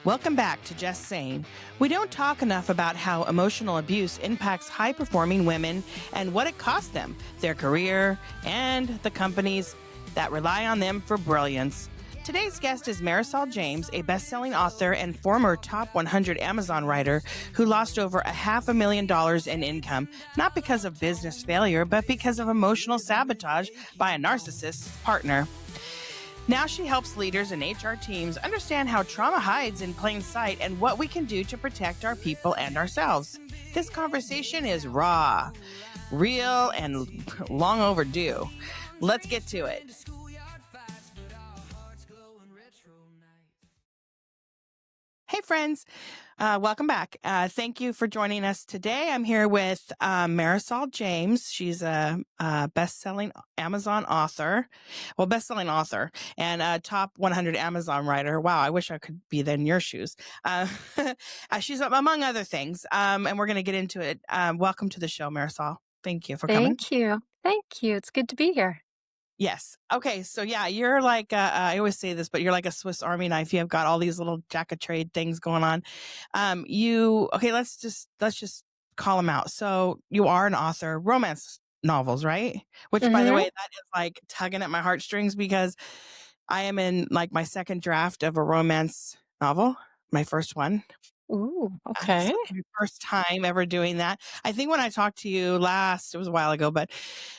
Welcome back to Just Saying. We don't talk enough about how emotional abuse impacts high-performing women and what it costs them, their career, and the companies that rely on them for brilliance. Today's guest is Marisol James, a best-selling author and former top 100 Amazon writer who lost over $500,000 in income, not because of business failure, but because of emotional sabotage by a narcissist's partner. Now she helps leaders and HR teams understand how trauma hides in plain sight and what we can do to protect our people and ourselves. This conversation is raw, real, and long overdue. Let's get to it. Hey, friends. Welcome back. Thank you for joining us today. I'm here with Marisol James. She's a best-selling Amazon author. Well, best-selling author and a top 100 Amazon writer. Wow, I wish I could be in your shoes. She's among other things, and we're going to get into it. Welcome to the show, Marisol. Thank you for coming. Thank you. Thank you. It's good to be here. Yes. Okay. So yeah, you're like, I always say this, but you're like a Swiss Army knife. You have got all these little jack of trade things going on. Okay, let's just call them out. So you are an author, romance novels, right? Which by the way, that is like tugging at my heartstrings because I am in like my second draft of a romance novel, my first one. Ooh, okay. So my first time ever doing that. I think when I talked to you last, it was a while ago, but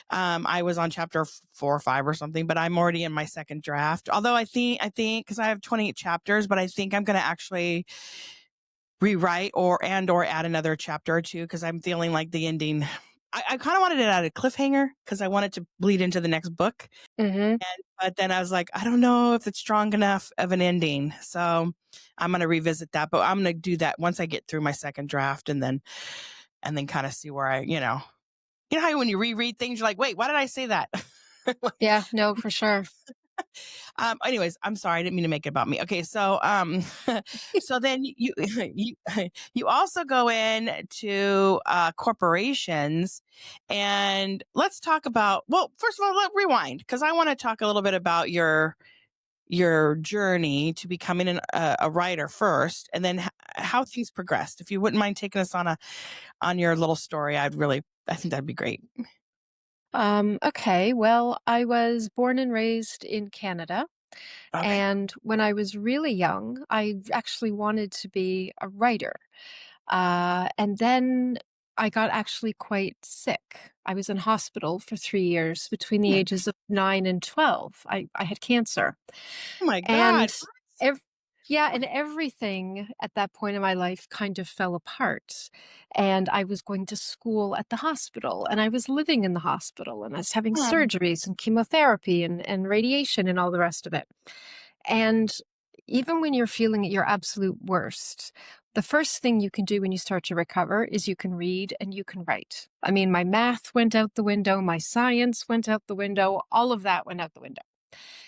I was on chapter 4 or 5 or something, but I'm already in my second draft. Although I think because I have 28 chapters, but I think I'm going to actually rewrite or add another chapter or two because I'm feeling like the ending. I kind of wanted it at a cliffhanger because I wanted to bleed into the next book. But then I was like, I don't know if it's strong enough of an ending. So I'm going to revisit that, but I'm going to do that once I get through my second draft and then kind of see where you know how when you reread things, you're like, wait, why did I say that? Yeah, no, for sure. Anyways, I'm sorry. I didn't mean to make it about me. Okay. So, so then you also go in to, corporations and let's talk about, well, first of all, rewind because I want to talk a little bit about your journey to becoming a writer first and then how things progressed. If you wouldn't mind taking us on your little story, I think that'd be great. Okay. Well, I was born and raised in Canada. Okay. And when I was really young, I actually wanted to be a writer. And then I got actually quite sick. I was in hospital for 3 years between the ages of 9 and 12. I had cancer. Oh my And God. and everything at that point in my life kind of fell apart. And I was going to school at the hospital, and I was living in the hospital, and I was having surgeries and chemotherapy and radiation and all the rest of it. And even when you're feeling at your absolute worst, the first thing you can do when you start to recover is you can read and you can write. I mean, my math went out the window, my science went out the window, all of that went out the window.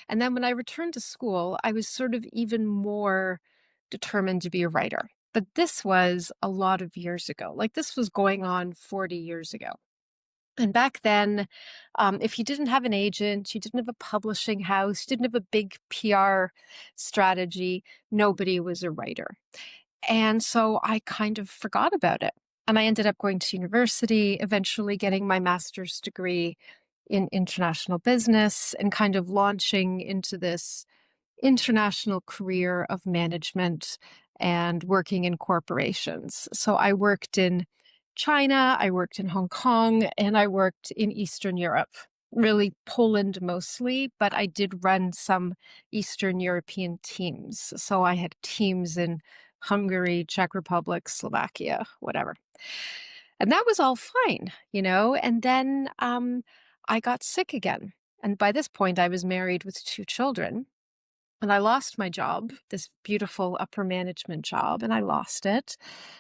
And then when I returned to school, I was sort of even more determined to be a writer. But this was a lot of years ago. Like this was going on 40 years ago. And back then, if you didn't have an agent, you didn't have a publishing house, you didn't have a big PR strategy, nobody was a writer. And so I kind of forgot about it. And I ended up going to university, eventually getting my master's degree in international business and kind of launching into this international career of management and working in corporations. So I worked in China, I worked in Hong Kong, and I worked in Eastern Europe, really Poland mostly, but I did run some Eastern European teams. So I had teams in Hungary, Czech Republic, Slovakia, whatever. And that was all fine, and then I got sick again. And by this point, I was married with 2 children. And I lost my job, this beautiful upper management job, and I lost it.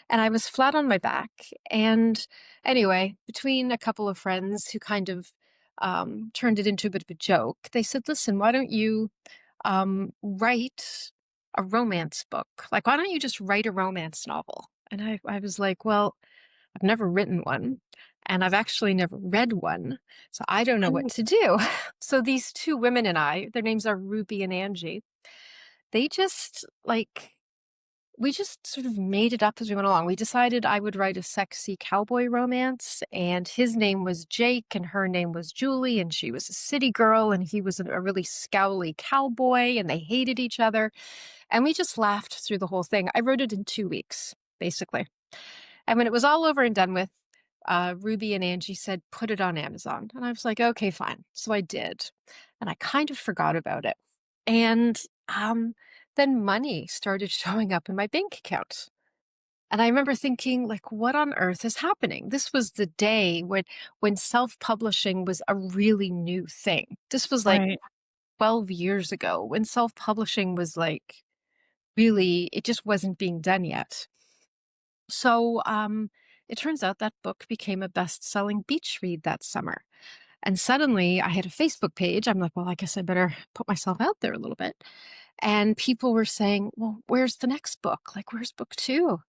And I was flat on my back. And anyway, between a couple of friends who kind of turned it into a bit of a joke, they said, listen, why don't you write a romance book? Like, why don't you just write a romance novel? And I was like, well, I've never written one. And I've actually never read one, so I don't know what to do. So these 2 women and I, their names are Ruby and Angie, they just We just sort of made it up as we went along. We decided I would write a sexy cowboy romance, and his name was Jake, and her name was Julie, and she was a city girl, and he was a really scowly cowboy, and they hated each other. And we just laughed through the whole thing. I wrote it in 2 weeks, basically. And when it was all over and done with, Ruby and Angie said, put it on Amazon. And I was like, okay, fine. So I did. And I kind of forgot about it. And then money started showing up in my bank account. And I remember thinking, like, what on earth is happening? This was the day when self-publishing was a really new thing. This was like Right. 12 years ago when self-publishing was like really, it just wasn't being done yet. So it turns out that book became a best-selling beach read that summer. And suddenly I had a Facebook page. I'm like, well, I guess I better put myself out there a little bit. And people were saying, well, where's the next book? Like, where's book two?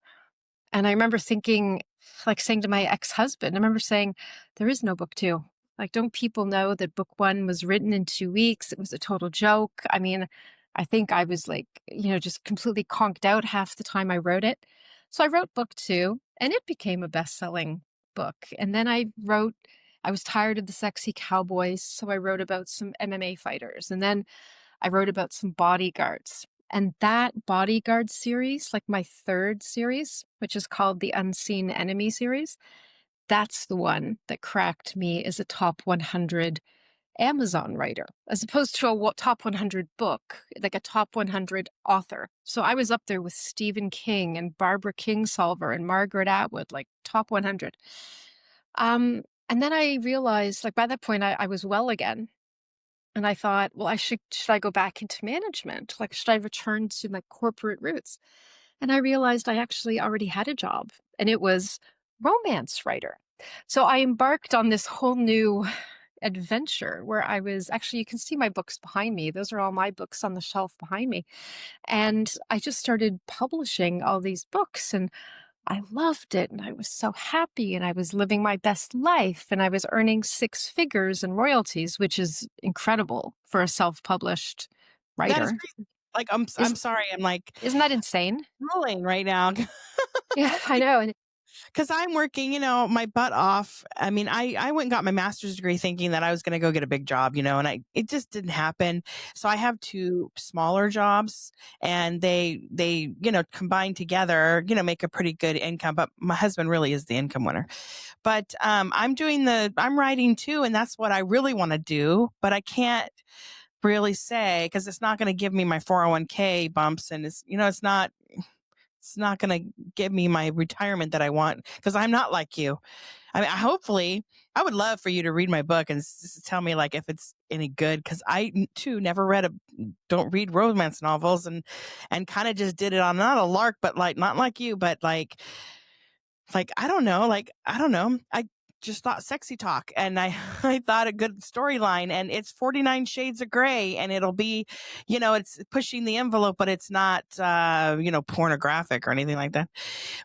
And I remember thinking, like saying to my ex-husband, I remember saying, there is no book two. Like, don't people know that book one was written in 2 weeks? It was a total joke. I mean, I think I was like, just completely conked out half the time I wrote it. So I wrote book two, and it became a best-selling book. And then I was tired of the sexy cowboys, so I wrote about some MMA fighters. And then I wrote about some bodyguards. And that bodyguard series, like my third series, which is called the Unseen Enemy series, that's the one that cracked me as a top 100 Amazon writer, as opposed to a top 100 book, like a top 100 author. So I was up there with Stephen King and Barbara Kingsolver and Margaret Atwood, like top 100. And then I realized, like by that point, I was well again. And I thought, well, should I go back into management? Like, should I return to my corporate roots? And I realized I actually already had a job, and it was romance writer. So I embarked on this whole new adventure where I was actually, you can see my books behind me. Those are all my books on the shelf behind me. And I just started publishing all these books, and I loved it, and I was so happy, and I was living my best life, and I was earning six figures in royalties, which is incredible for a self-published That is writer. crazy. Like, I'm Is sorry. I'm like isn't that insane? rolling right now. Yeah, I know. And Because I'm working, my butt off. I mean, I went and got my master's degree thinking that I was going to go get a big job, and it just didn't happen. So I have two smaller jobs, and they combined together, make a pretty good income. But my husband really is the income winner. But I'm writing too, and that's what I really want to do. But I can't really say because it's not going to give me my 401k bumps, and it's not going to give me my retirement that I want because I'm not like you. I mean, hopefully, I would love for you to read my book and tell me like if it's any good because I too never don't read romance novels and kind of just did it on not a lark, but like not like you, but like I don't know, I just thought sexy talk and I I thought a good storyline and it's 49 shades of gray and it'll be it's pushing the envelope but it's not pornographic or anything like that.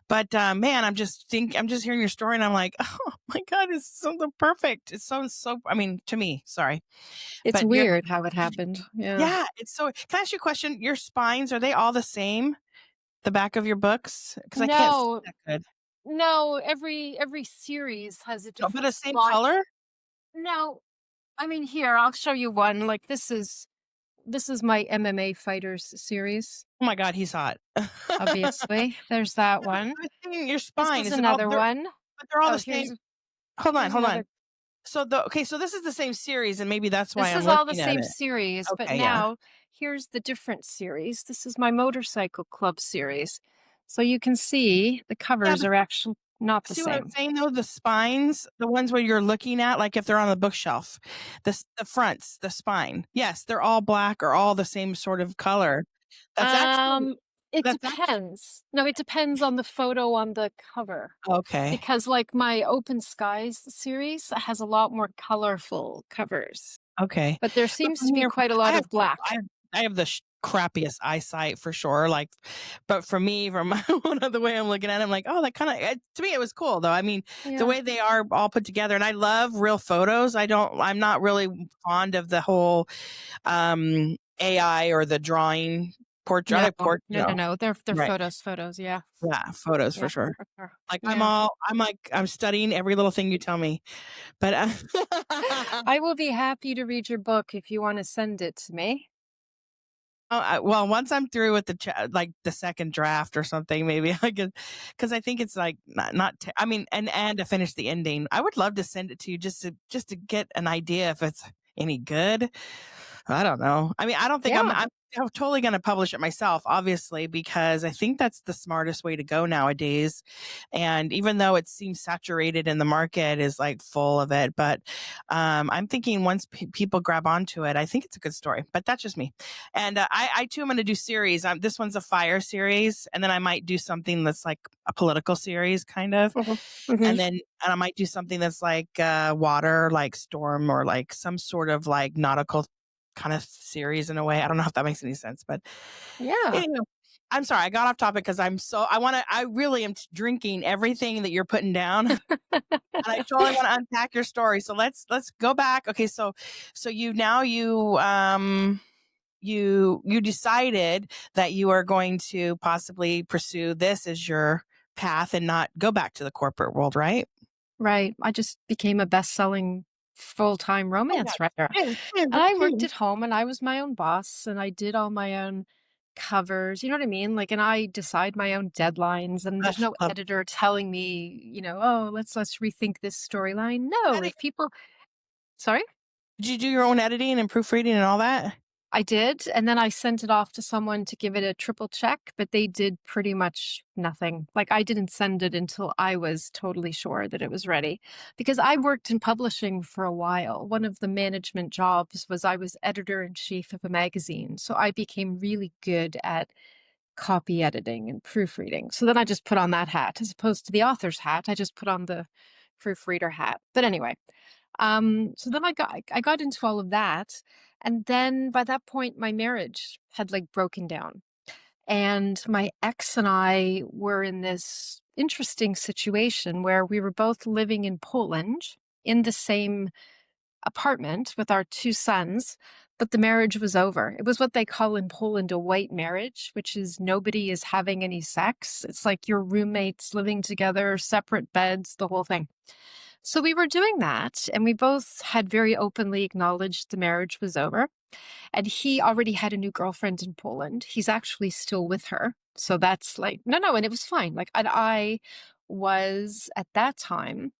But man, I'm just hearing your story and I'm like, oh my god, it's so perfect. It's so I mean to me, sorry. it's But you're weird how it happened. Yeah. yeah, it's so can I ask you a question? Your spines, are they all the same? The back of your books? Because I can't see No, that good. no, every series has a Oh, but different the same spot. color? No, I mean here, I'll show you one. Like this is my MMA fighters series, Oh my god, he's hot. obviously. There's that one. I was thinking your This spine, is is it all another one. but they're all Oh, the same. here's Hold on. another. So this is the same series, and maybe that's why This I'm is all the looking at same it. series, but Okay, yeah. now here's the different series. This is my motorcycle club series. So you can see the Yeah, covers but are actually not the see what I'm same. saying though? The spines, the ones where you're looking at, like if they're on the bookshelf, the fronts, the spine. Yes, they're all black or all the same sort of color. That's actually Um, it that's actually depends. No, it depends on the photo on the cover. okay. Because like my Open Skies series has a lot more colorful covers, Okay. but there But seems from to be here, quite a I lot have of black. I have the crappiest eyesight for sure. Like, but for me, from one other way I'm looking at it, I'm like, oh, that kind of to me it was cool though. I mean, the Yeah. way they are all put together, and I love real photos. I'm not really fond of the whole AI or the drawing. portrait. I No, like port, no, no, no. They're right. photos. Yeah. Yeah, photos for Yeah, sure. for sure. Like, Yeah. I'm studying every little thing you tell me, but, I will be happy to read your book if you wanna send it to me. well, once I'm through with like the second draft or something, maybe I could, because I think it's like I mean, and to finish the ending, I would love to send it to you just to get an idea if it's any good. I don't know. I mean, I don't think Yeah. I'm totally going to publish it myself, obviously, because I think that's the smartest way to go nowadays. And even though it seems saturated in the market is like full of it, but I'm thinking once people grab onto it, I think it's a good story. But that's just me. And I too am going to do series. This one's a fire series, and then I might do something that's like a political series, kind of, Mhm. Mhm. and I might do something that's like water, like storm, or like some sort of like nautical kind of series in a way. I don't know if that makes any sense, but Yeah. anyway, I'm sorry I got off topic because I really am drinking everything that you're putting down, and I totally want to unpack your story. So let's go back. Okay, so you decided that you are going to possibly pursue this as your path and not go back to the corporate world, right? Right. I just became a best-selling full-time Oh my romance writer. God. Man, And that's I worked huge. at home and I was my own boss and I did all my own covers, you know what I mean? Like, and I decide my own deadlines and there's Gosh, no love editor telling me, oh, let's rethink this storyline. No, editing. if people Sorry? Did you do your own editing and proofreading and all that? I did, and then I sent it off to someone to give it a triple check, but they did pretty much nothing. Like, I didn't send it until I was totally sure that it was ready. Because I worked in publishing for a while. One of the management jobs was I was editor-in-chief of a magazine, so I became really good at copy editing and proofreading. So then I just put on that hat. As opposed to the author's hat, I just put on the proofreader hat. But anyway, so then I got into all of that, and then by that point, my marriage had like broken down, and my ex and I were in this interesting situation where we were both living in Poland in the same apartment with our two sons, but the marriage was over. It was what they call in Poland a white marriage, which is nobody is having any sex. It's like your roommates living together, separate beds, the whole thing. So we were doing that, and we both had very openly acknowledged the marriage was over. And he already had a new girlfriend in Poland. He's actually still with her. So that's like, no, no, and it was fine. Like, and I was at that time,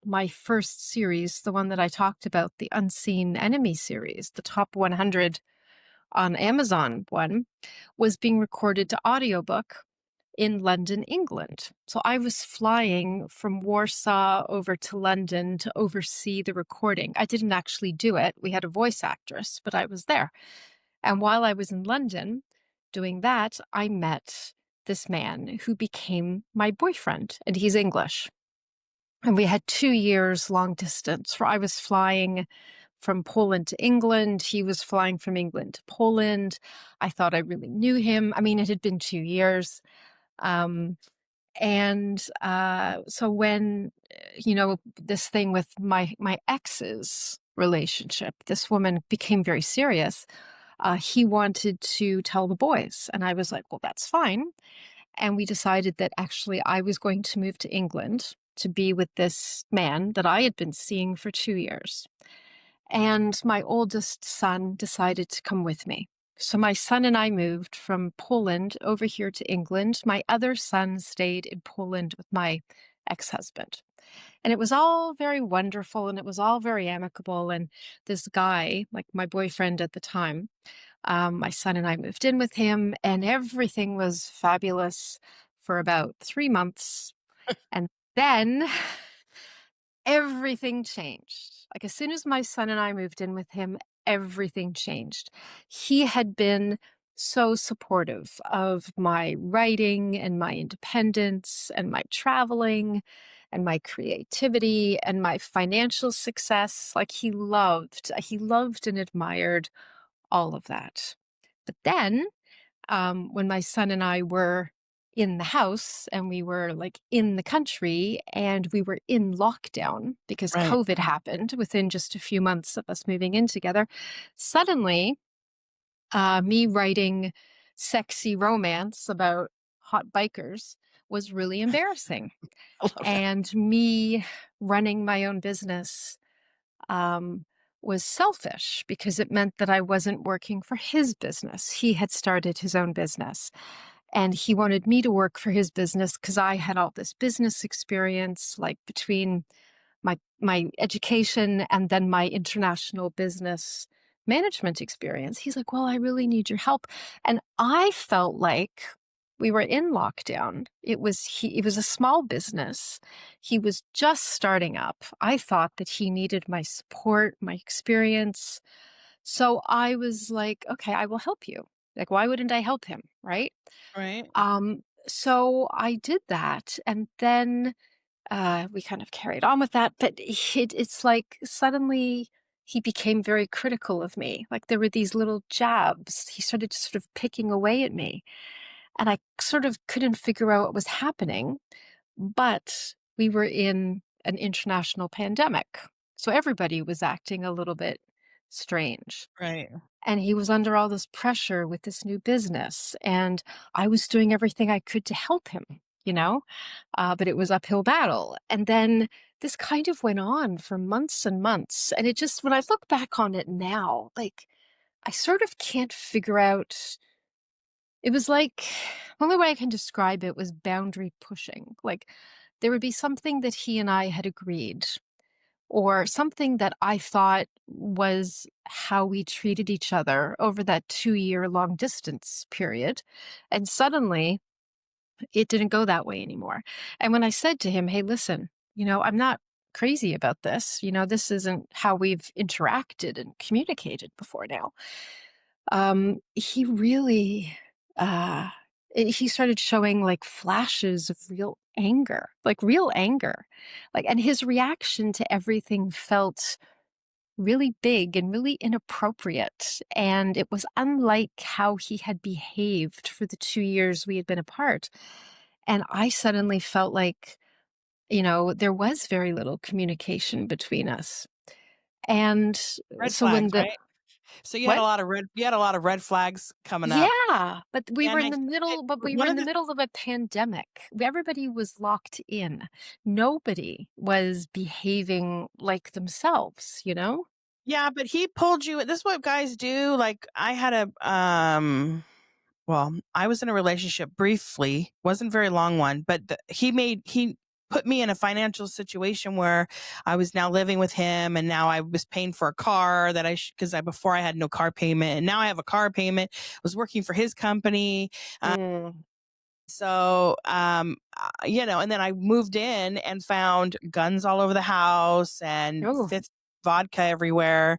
my first series, the one that I talked about, the Unseen Enemy series, the top 100 on Amazon one, was being recorded to audiobook in London, England. So I was flying from Warsaw over to London to oversee the recording. I didn't actually do it. We had a voice actress, but I was there. And while I was in London doing that, I met this man who became my boyfriend, and he's English. And we had 2 years long distance where I was flying from Poland to England. He was flying from England to Poland. I thought I really knew him. I mean, it had been 2 years. Um, so when, this thing with my ex's relationship, this woman became very serious. He wanted to tell the boys, and I was like, well, that's fine. And we decided that actually I was going to move to England to be with this man that I had been seeing for 2 years. And my oldest son decided to come with me. So my son and I moved from Poland over here to England. My other son stayed in Poland with my ex-husband. And it was all very wonderful and it was all very amicable. And this guy, like my boyfriend at the time, my son and I moved in with him, and everything was fabulous for about 3 months. And then everything changed. Like, as soon as my son and I moved in with him, everything changed. He had been so supportive of my writing and my independence and my traveling and my creativity and my financial success. Like, he loved and admired all of that. But then, when my son and I were in the house and we were like in the country and we were in lockdown because Right. COVID happened within just a few months of us moving in together, suddenly, me writing sexy romance about hot bikers was really embarrassing. I love that. And me running my own business um, was selfish because it meant that I wasn't working for his business. He had started his own business and he wanted me to work for his business because I had all this business experience, like between my education and then my international business management experience. He's like, "Well, I really need your help." And I felt like we were in lockdown. It was a small business. He was just starting up. I thought that he needed my support, my experience. So I was like, "Okay, I will help you." Like, why wouldn't I help him, right? Right. So I did that, and then we kind of carried on with that, but it's like suddenly he became very critical of me. Like there were these little jabs. He started just sort of picking away at me, and I sort of couldn't figure out what was happening. But we were in an international pandemic, so everybody was acting a little bit strange. Right. And he was under all this pressure with this new business, and I was doing everything I could to help him, you know? But it was uphill battle. And then this kind of went on for months and months. And it just, when I look back on it now, like I sort of can't figure out. It was like, the only way I can describe it was boundary pushing. Like there would be something that he and I had agreed, or something that I thought was how we treated each other over that 2-year long distance period. And suddenly it didn't go that way anymore. And when I said to him, "Hey, listen, I'm not crazy about this. This isn't how we've interacted and communicated before now." He really, uh, he started showing like flashes of real anger, like real anger. And his reaction to everything felt really big and really inappropriate. And it was unlike how he had behaved for the 2 years we had been apart. And I suddenly felt like, there was very little communication between us. And Red so when flags, the right? So what? you had a lot of red flags coming up. Yeah, but we were And in I the think that middle, one of the of a pandemic. Everybody was locked in. Nobody was behaving like themselves? yeah, but he pulled you this is what guys do. Like I had I was in a relationship briefly, wasn't a very long one, but he put me in a financial situation where I was now living with him, and now I was paying for a car that because before I had no car payment, and now I have a car payment. I was working for his company. Mm. And then I moved in and found guns all over the house and Oh. fifth vodka everywhere.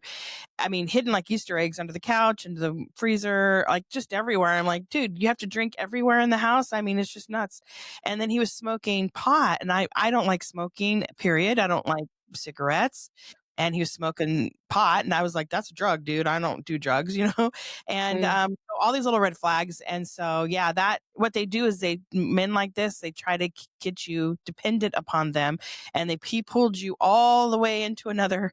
I mean, hidden like Easter eggs under the couch, into the freezer, like just everywhere. I'm like, dude, you have to drink everywhere in the house. I mean, it's just nuts. And then he was smoking pot, and I don't like smoking, period. I don't like cigarettes. And he was smoking pot, and I was like, that's a drug, dude. I don't do drugs, you know? And Mm. so all these little red flags. And so, yeah, that what they do is men like this, they try to get you dependent upon them, and he pulled you all the way into another,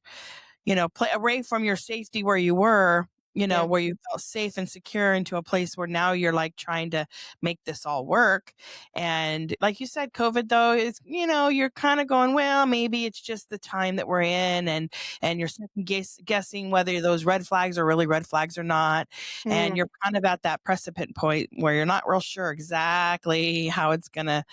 play away from your safety where you were, Yeah. where you felt safe and secure, into a place where now you're like trying to make this all work. And like you said, COVID though is, you're kind of going, well, maybe it's just the time that we're in, and you're second guessing whether those red flags are really red flags or not. And Mm. you're kind of at that precipice point where you're not real sure exactly how it's gonna.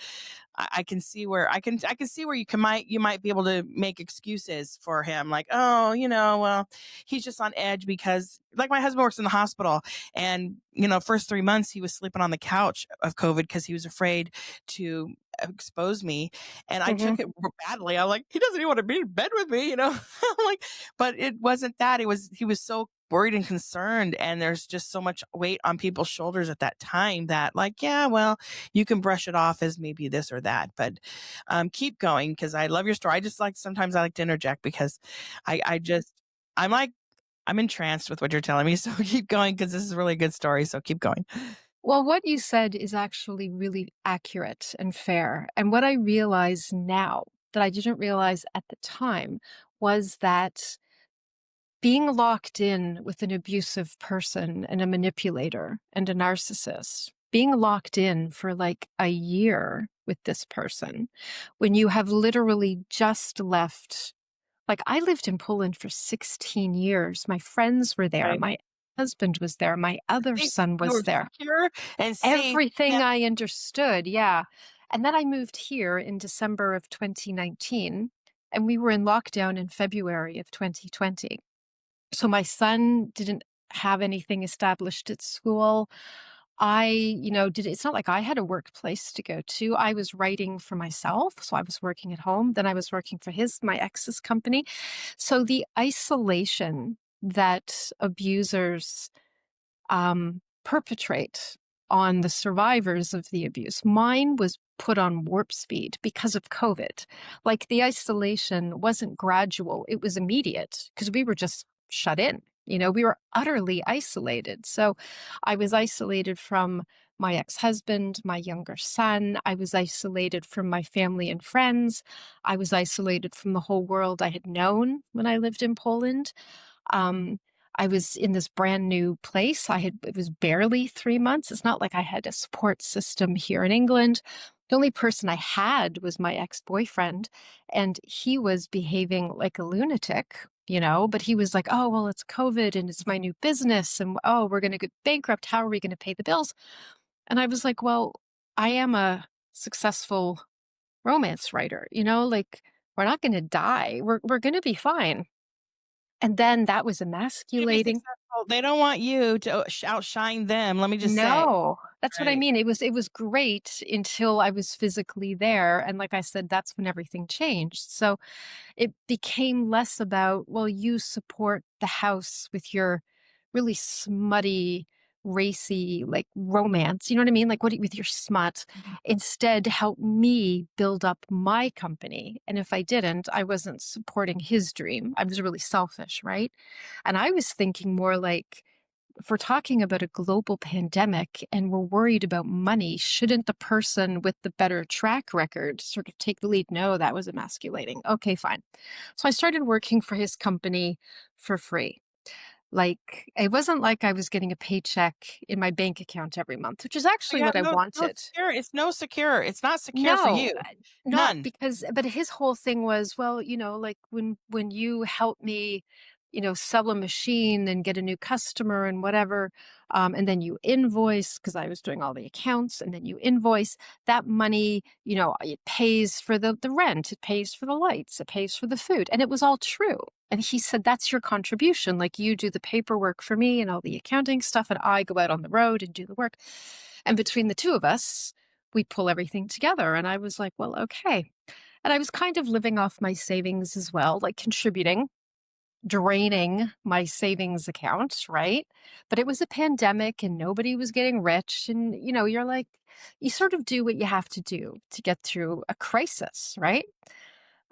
I can see where I can see where you might be able to make excuses for him, like, oh, well, he's just on edge because, like, my husband works in the hospital, and first 3 months he was sleeping on the couch of COVID because he was afraid to expose me, and I Mhm. took it badly. I'm like, he doesn't even want to be in bed with me, like, but it wasn't that. He was so worried and concerned, and there's just so much weight on people's shoulders at that time that, like, yeah, well, you can brush it off as maybe this or that, but keep going, because I love your story. I just like, sometimes I like to interject because I just, I'm like, I'm entranced with what you're telling me. So keep going, because this is a really good story. So keep going. Well, what you said is actually really accurate and fair. And what I realize now that I didn't realize at the time was that being locked in with an abusive person and a manipulator and a narcissist, being locked in for like a year with this person when you have literally just left. Like, I lived in Poland for 16 years. My friends were there. Right. My husband was there. My other Think son you was were there. secure and safe. Everything Yeah. I understood. Yeah. And then I moved here in December of 2019, and we were in lockdown in February of 2020. So my son didn't have anything established at school. It's not like I had a workplace to go to. I was writing for myself. So I was working at home. Then I was working for my ex's company. So the isolation that abusers perpetrate on the survivors of the abuse. Mine was put on warp speed because of COVID. Like, the isolation wasn't gradual, it was immediate because we were just shut in. We were utterly isolated. So I was isolated from my ex-husband, my younger son. I was isolated from my family and friends. I was isolated from the whole world I had known when I lived in Poland. Um, I was in this brand new place. It was barely 3 months. It's not like I had a support system here in England. The only person I had was my ex-boyfriend, and he was behaving like a lunatic, but he was like, oh, well, it's COVID and it's my new business. And oh, we're going to get bankrupt. How are we going to pay the bills? And I was like, well, I am a successful romance writer, like, we're not going to die. We're going to be fine. And then that was To be emasculating. successful, they don't want you to outshine them, let me just say. No, that's what I Right. mean. It was great until I was physically there. And like I said, that's when everything changed. So it became less about, well, you support the house with your really smutty, racy, like, romance. You know what I mean? Like, with your smut. Instead, help me build up my company. And if I didn't, I wasn't supporting his dream. I was really selfish, right? And I was thinking more like, if we're talking about a global pandemic and we're worried about money, shouldn't the person with the better track record sort of take the lead? No, that was emasculating. Okay, fine. So I started working for his company for free. Like, it wasn't like I was getting a paycheck in my bank account every month, which is Oh, actually yeah, what I no wanted. secure, it's no secure, it's not secure for No, you. not None. because, but his whole thing was, well, like, when you help me, sell a machine and get a new customer and whatever, and then you invoice, because I was doing all the accounts, and then you invoice that money, it pays for the rent, it pays for the lights, it pays for the food, and it was all true. And he said, that's your contribution. Like, you do the paperwork for me and all the accounting stuff, and I go out on the road and do the work. And between the two of us, we pull everything together. And I was like, well, okay. And I was kind of living off my savings as well, like contributing, draining my savings account, right? But it was a pandemic and nobody was getting rich. And, you're like, you sort of do what you have to do to get through a crisis, right?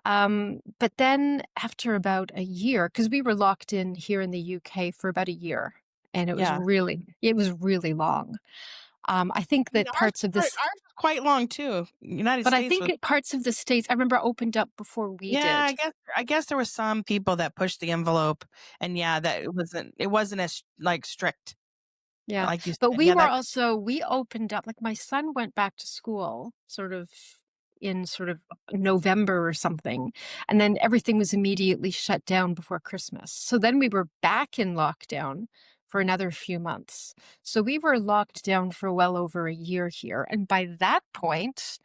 But then after about a year, because we were locked in here in the UK for about a year, and Yeah. it was really long. I think I mean, that parts of this, ours was quite long too. United but I States think was. parts of the States, I remember, opened up before we Yeah, did. I guess there were some people that pushed the envelope, and yeah, that it wasn't as, like, strict, Yeah. like you But said. Yeah, that we opened up, like, my son went back to school sort of in sort of November or something. And then everything was immediately shut down before Christmas. So then we were back in lockdown for another few months. So we were locked down for well over a year here. And by that point,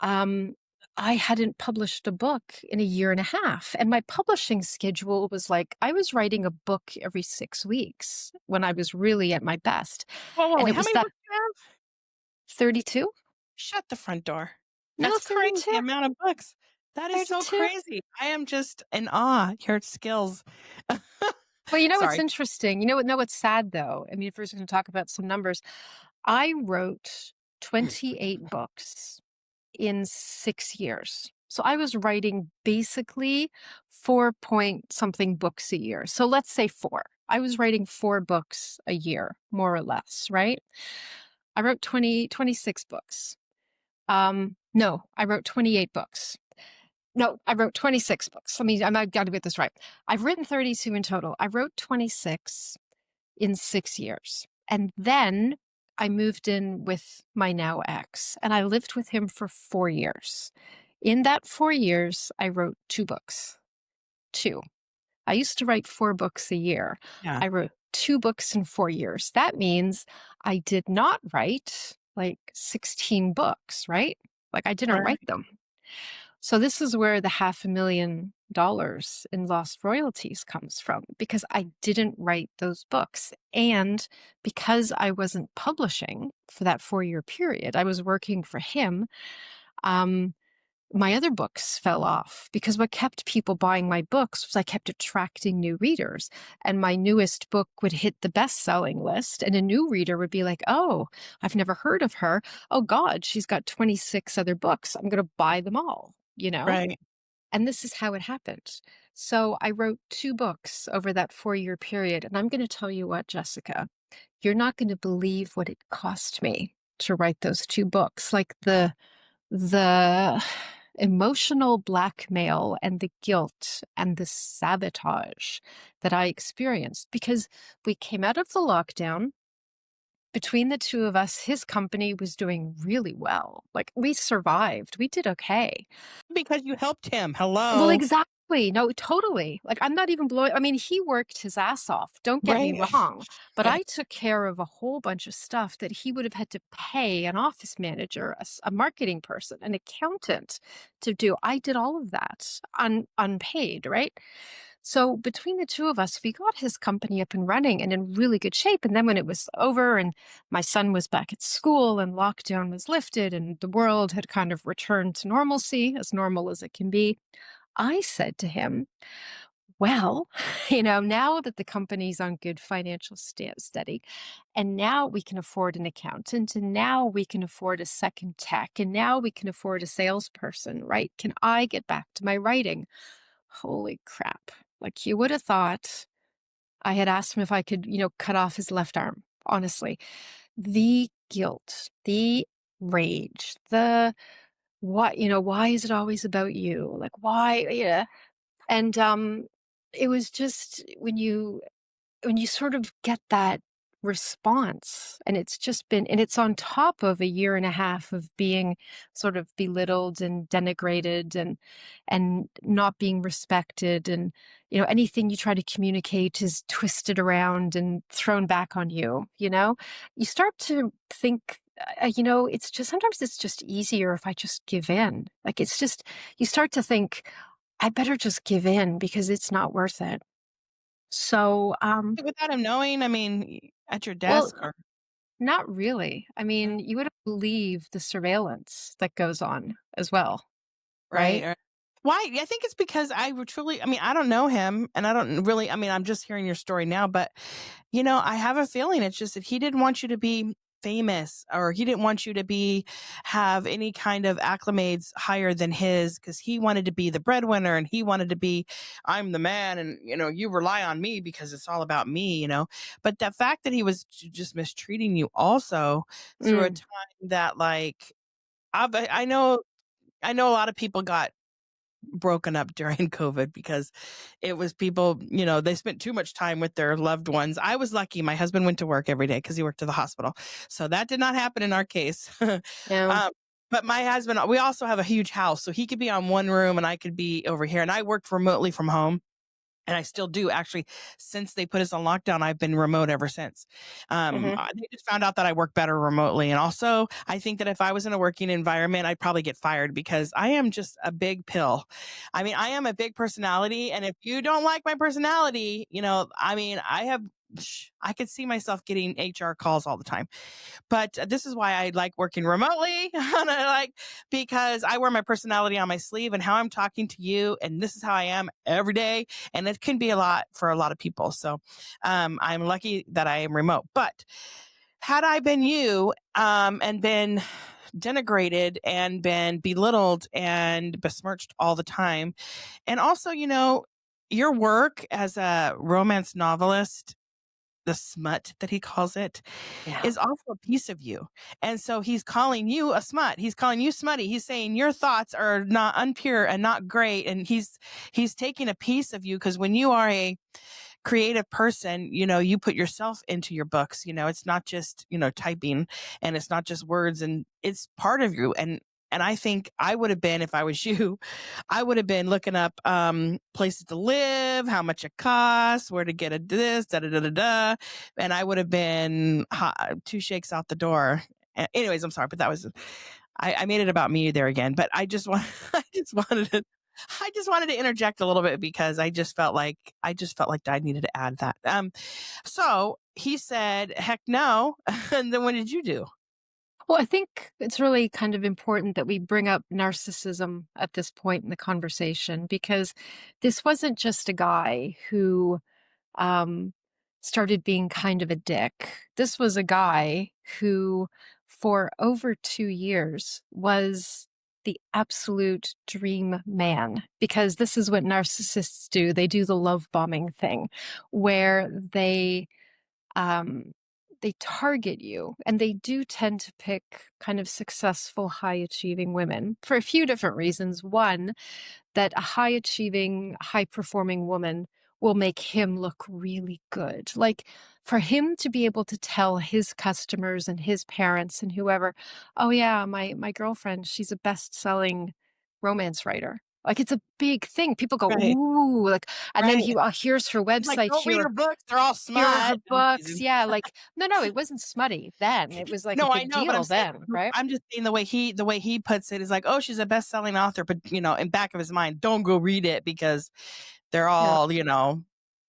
um, I hadn't published a book in a year and a half. And my publishing schedule was like, I was writing a book every 6 weeks when I was really at my best. whoa, And wait, it how was many that books do you have? 32? Shut the front door. No, That's crazy 32? amount of books. That is so 32? crazy. I am just in awe. Your skills. Well, what's Sorry. interesting? What's sad though? I mean, if we're just going to talk about some numbers, I wrote 28 books in 6 years. So I was writing basically 4 point something books a year. So let's say four. I was writing 4 books a year, more or less, right? I wrote 26 books. No, I wrote 28 books. No, I wrote 26 books. I've got to get this right. I've written 32 in total. I wrote 26 in 6 years. And then I moved in with my now ex, and I lived with him for 4 years. In that 4 years, I wrote two books. Two. I used to write 4 books a year. Yeah. I wrote 2 books in 4 years. That means I did not write like 16 books, right? Like I didn't Right. write them. So this is where the $500,000 in lost royalties comes from, because I didn't write those books. And because I wasn't publishing for that 4 year period, I was working for him. Um, my other books fell off because what kept people buying my books was I kept attracting new readers. And my newest book would hit the best-selling list, and a new reader would be like, oh, I've never heard of her. Oh God, she's got 26 other books. I'm going to buy them all, you know? Right. And this is how it happened. So I wrote 2 books over that 4 year period. And I'm going to tell you what, Jessica, you're not going to believe what it cost me to write those 2 books. Like the emotional blackmail and the guilt and the sabotage that I experienced, because we came out of the lockdown. Between the two of us, his company was doing really well. Like we survived. We did okay. Because you helped him. Well, Hello. exactly. No, totally. Like, I'm not even blowing. I mean, he worked his ass off. Don't get me Right. wrong. But I took care of a whole bunch of stuff that he would have had to pay an office manager, a marketing person, an accountant to do. I did all of that unpaid, right? So between the two of us, we got his company up and running and in really good shape. And then when it was over and my son was back at school and lockdown was lifted and the world had kind of returned to normalcy, as normal as it can be, I said to him, well, now that the company's on good financial steady, and now we can afford an accountant, and now we can afford a second tech, and now we can afford a salesperson, right? Can I get back to my writing? Holy crap. Like you would have thought I had asked him if I could, cut off his left arm, honestly. The guilt, the rage, why is it always about you? Like, why? Yeah. And it was just when you sort of get that response, and it's on top of a year and a half of being sort of belittled and denigrated and not being respected, and anything you try to communicate is twisted around and thrown back on you start to think, it's just sometimes it's just easier if I just give in. Like it's just, you start to think, I better just give in because it's not worth it. So, Without him knowing, I mean, at your well, desk or not really. I mean, you wouldn't believe the surveillance that goes on as well, right. right? Why? I think it's because I would truly, I mean, I don't know him and I don't really, I mean, I'm just hearing your story now, but, I have a feeling it's just if he didn't want you to be famous or he didn't want you to have any kind of acclimates higher than his because he wanted to be the breadwinner and he wanted to be, I'm the man and, you rely on me because it's all about me. But the fact that he was just mistreating you also through a Mm, time that like, I know a lot of people got broken up during COVID because it was people, they spent too much time with their loved ones. I was lucky. My husband went to work every day because he worked at the hospital. So that did not happen in our case. no. But my husband, we also have a huge house. So he could be on one room and I could be over here. And I worked remotely from home. And I still do actually. Since they put us on lockdown, I've been remote ever since. Hmm. They just found out that I work better remotely, and also I think that if I was in a working environment, I'd probably get fired because I am just a big pill. I mean, I am a big personality, and if you don't like my personality, I mean, I could see myself getting HR calls all the time. But this is why I like working remotely. And because I wear my personality on my sleeve and how I'm talking to you. And this is how I am every day. And it can be a lot for a lot of people. So I'm lucky that I am remote. But had I been you and been denigrated and been belittled and besmirched all the time, and also, your work as a romance novelist, the smut that he calls it, Yeah. is also a piece of you. And so he's calling you a smut. He's calling you smutty. He's saying your thoughts are not unpure and not great. And he's taking a piece of you, because when you are a creative person, you put yourself into your books. It's not just, typing, and it's not just words, and it's part of you. And I think I would have been, if I was you, I would have been looking up places to live, how much it costs, where to get a this, da da da da da, and I would have been two shakes out the door. Anyways, I'm sorry, but that was I made it about me there again. But I just want I just wanted to interject a little bit, because I just felt like I needed to add that. So he said, "Heck no," and then what did you do? Well, I think it's really kind of important that we bring up narcissism at this point in the conversation, because this wasn't just a guy who um, started being kind of a dick. This was a guy who, for over 2 years, was the absolute dream man. Because this is what narcissists do. They do the love bombing thing, where um, they target you, and they do tend to pick kind of successful, high achieving women for a few different reasons. One, that a high achieving, high performing woman will make him look really good. Like, for him to be able to tell his customers and his parents and whoever, oh yeah, my girlfriend, she's a best-selling romance writer. Like, it's a big thing. People go, Right, ooh, like, and then right. he, oh, here's her He's like, website, "Don't read her books; they're all here are her smut." I'm books. teasing. Yeah, like, no, it wasn't smutty then. It was like a No, I big know, but deal then, right? I'm just saying the way he puts it is like, "Oh, she's a best-selling author," but in back of his mind, don't go read it, because they're Yeah. all.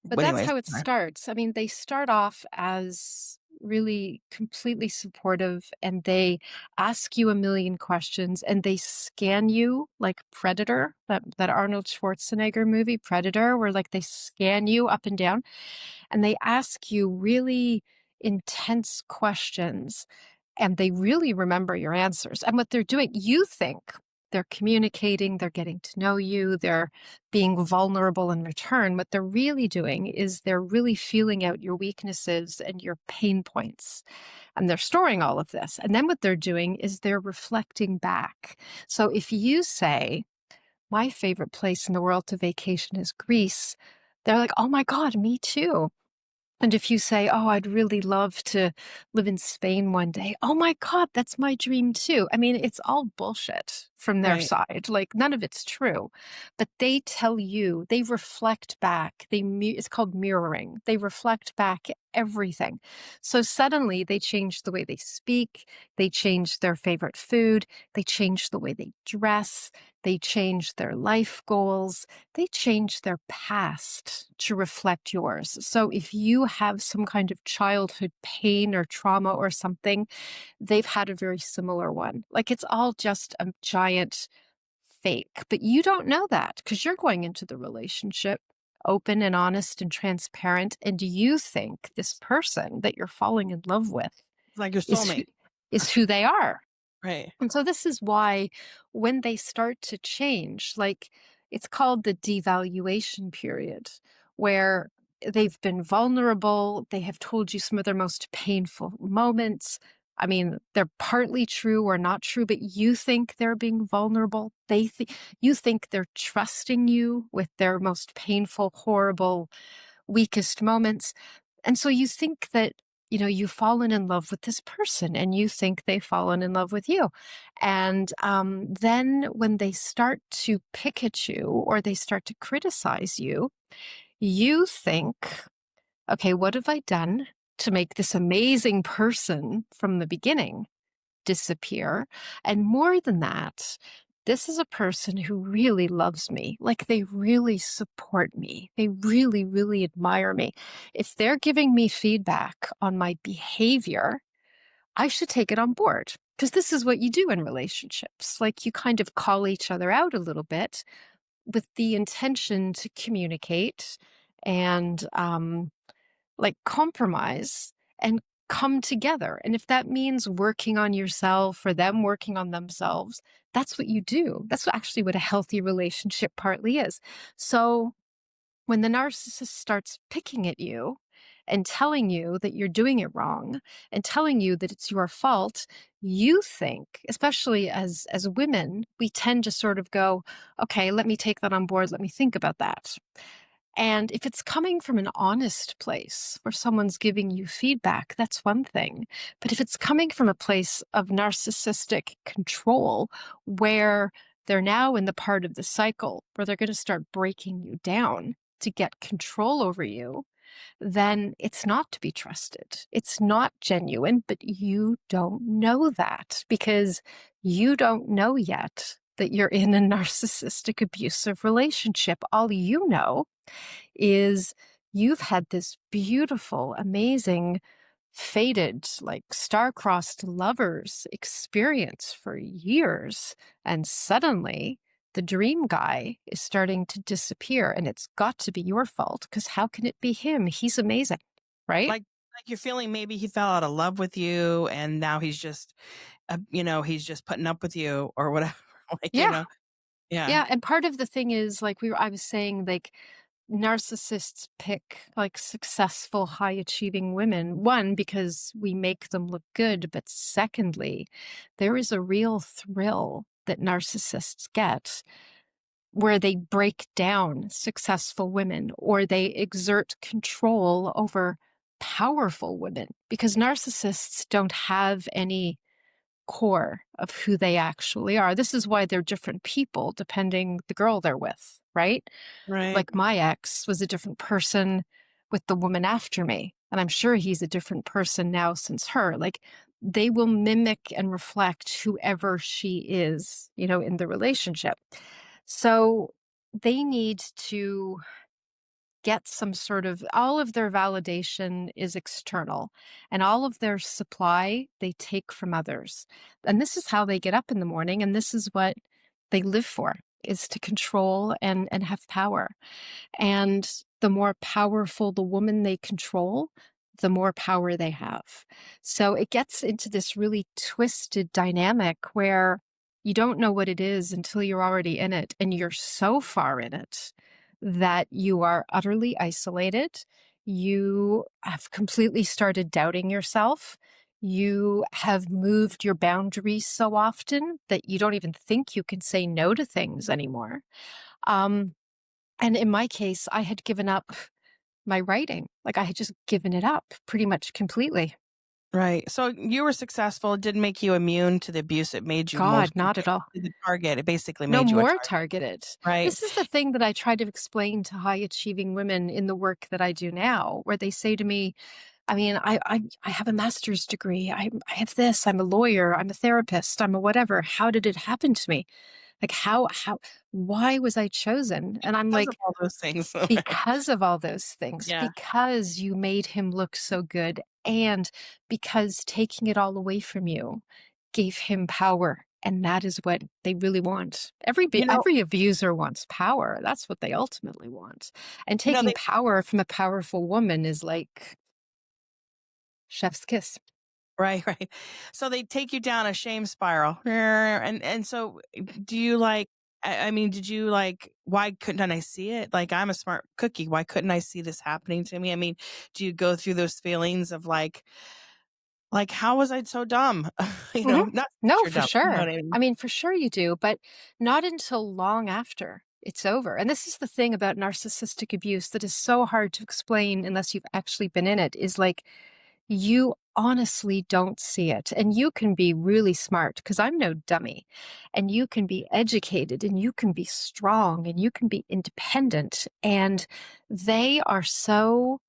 But that's Anyways, how it starts. I mean, they start off as really completely supportive, and they ask you a million questions, and they scan you like Predator, that Arnold Schwarzenegger movie, Predator, where like they scan you up and down, and they ask you really intense questions, and they really remember your answers. And what they're doing, you think they're communicating, they're getting to know you, they're being vulnerable in return. What they're really doing is they're really feeling out your weaknesses and your pain points. And they're storing all of this. And then what they're doing is they're reflecting back. So if you say, my favorite place in the world to vacation is Greece, they're like, oh my God, me too. And if you say, oh, I'd really love to live in Spain one day, oh my God, that's my dream too. I mean, it's all bullshit from their right. side. Like, none of it's true. But they tell you, they reflect back. It's called mirroring. They reflect back everything. So suddenly they change the way they speak, they change their favorite food, they change the way they dress, they change their life goals, they change their past to reflect yours. So if you have some kind of childhood pain or trauma or something, they've had a very similar one. Like, it's all just a giant fake, but you don't know that because you're going into the relationship open and honest and transparent. And you think this person that you're falling in love with It's like your is soulmate. is who they are. Right. And so this is why when they start to change, like, it's called the devaluation period, where they've been vulnerable, they have told you some of their most painful moments. I mean, they're partly true or not true, but you think they're being vulnerable. You think they're trusting you with their most painful, horrible, weakest moments. And so you think that, you've fallen in love with this person, and you think they've fallen in love with you. And then when they start to pick at you or they start to criticize you, you think, okay, what have I done to make this amazing person from the beginning disappear? And more than that, this is a person who really loves me. Like, they really support me. They really, really admire me. If they're giving me feedback on my behavior, I should take it on board. Because this is what you do in relationships. Like, you kind of call each other out a little bit with the intention to communicate and like compromise and come together. And if that means working on yourself or them working on themselves, that's what you do. That's actually what a healthy relationship partly is. So when the narcissist starts picking at you and telling you that you're doing it wrong and telling you that it's your fault, you think, especially as women, we tend to sort of go, okay, let me take that on board. Let me think about that. And if it's coming from an honest place where someone's giving you feedback, that's one thing. But if it's coming from a place of narcissistic control, where they're now in the part of the cycle where they're going to start breaking you down to get control over you, then it's not to be trusted. It's not genuine, but you don't know that because you don't know yet that you're in a narcissistic abusive relationship. All you know is you've had this beautiful, amazing, fated, like star-crossed lovers experience for years. And suddenly the dream guy is starting to disappear, and it's got to be your fault because how can it be him? He's amazing, right? Like you're feeling maybe he fell out of love with you and now he's just, he's just putting up with you or whatever. Like, Yeah. yeah. Yeah. And part of the thing is like I was saying, like, narcissists pick like successful, high achieving women. One, because we make them look good. But secondly, there is a real thrill that narcissists get where they break down successful women or they exert control over powerful women because narcissists don't have any core of who they actually are. This is why they're different people depending the girl they're with, right? Right. Like my ex was a different person with the woman after me. And I'm sure he's a different person now since her. Like they will mimic and reflect whoever she is, in the relationship. So they need to get some sort of, all of their validation is external and all of their supply they take from others. And this is how they get up in the morning. And this is what they live for, is to control and have power. And the more powerful the woman they control, the more power they have. So it gets into this really twisted dynamic where you don't know what it is until you're already in it. And you're so far in it that you are utterly isolated. You have completely started doubting yourself. You have moved your boundaries so often that you don't even think you can say no to things anymore. Um, and in my case, I had given up my writing. Like I had just given it up pretty much completely. Right. So you were successful. It didn't make you immune to the abuse. It made you God, not at all. the target. It basically No, made you a more target. targeted. Right. This is the thing that I try to explain to high achieving women in the work that I do now, where they say to me, I mean, I have a master's degree. I have this. I'm a lawyer. I'm a therapist. I'm a whatever. How did it happen to me? Like why was I chosen? And I'm Because of like, all those things. because of all those things, Yeah. because you made him look so good, and because taking it all away from you gave him power. And that is what they really want. You know, Every abuser wants power. That's what they ultimately want. And taking they power from a powerful woman is like chef's kiss. right, right. So they take you down a shame spiral. And so do you like I mean, did you like why couldn't I see it? Like I'm a smart cookie. Why couldn't I see this happening to me? I mean, do you go through those feelings of like how was I so dumb? Mhm. Not that No, you're for dumb. You know what sure. I mean? I mean, for sure you do, but not until long after it's over. And this is the thing about narcissistic abuse that is so hard to explain unless you've actually been in it, is like you honestly don't see it. And you can be really smart because I'm no dummy. And you can be educated and you can be strong and you can be independent. And they are so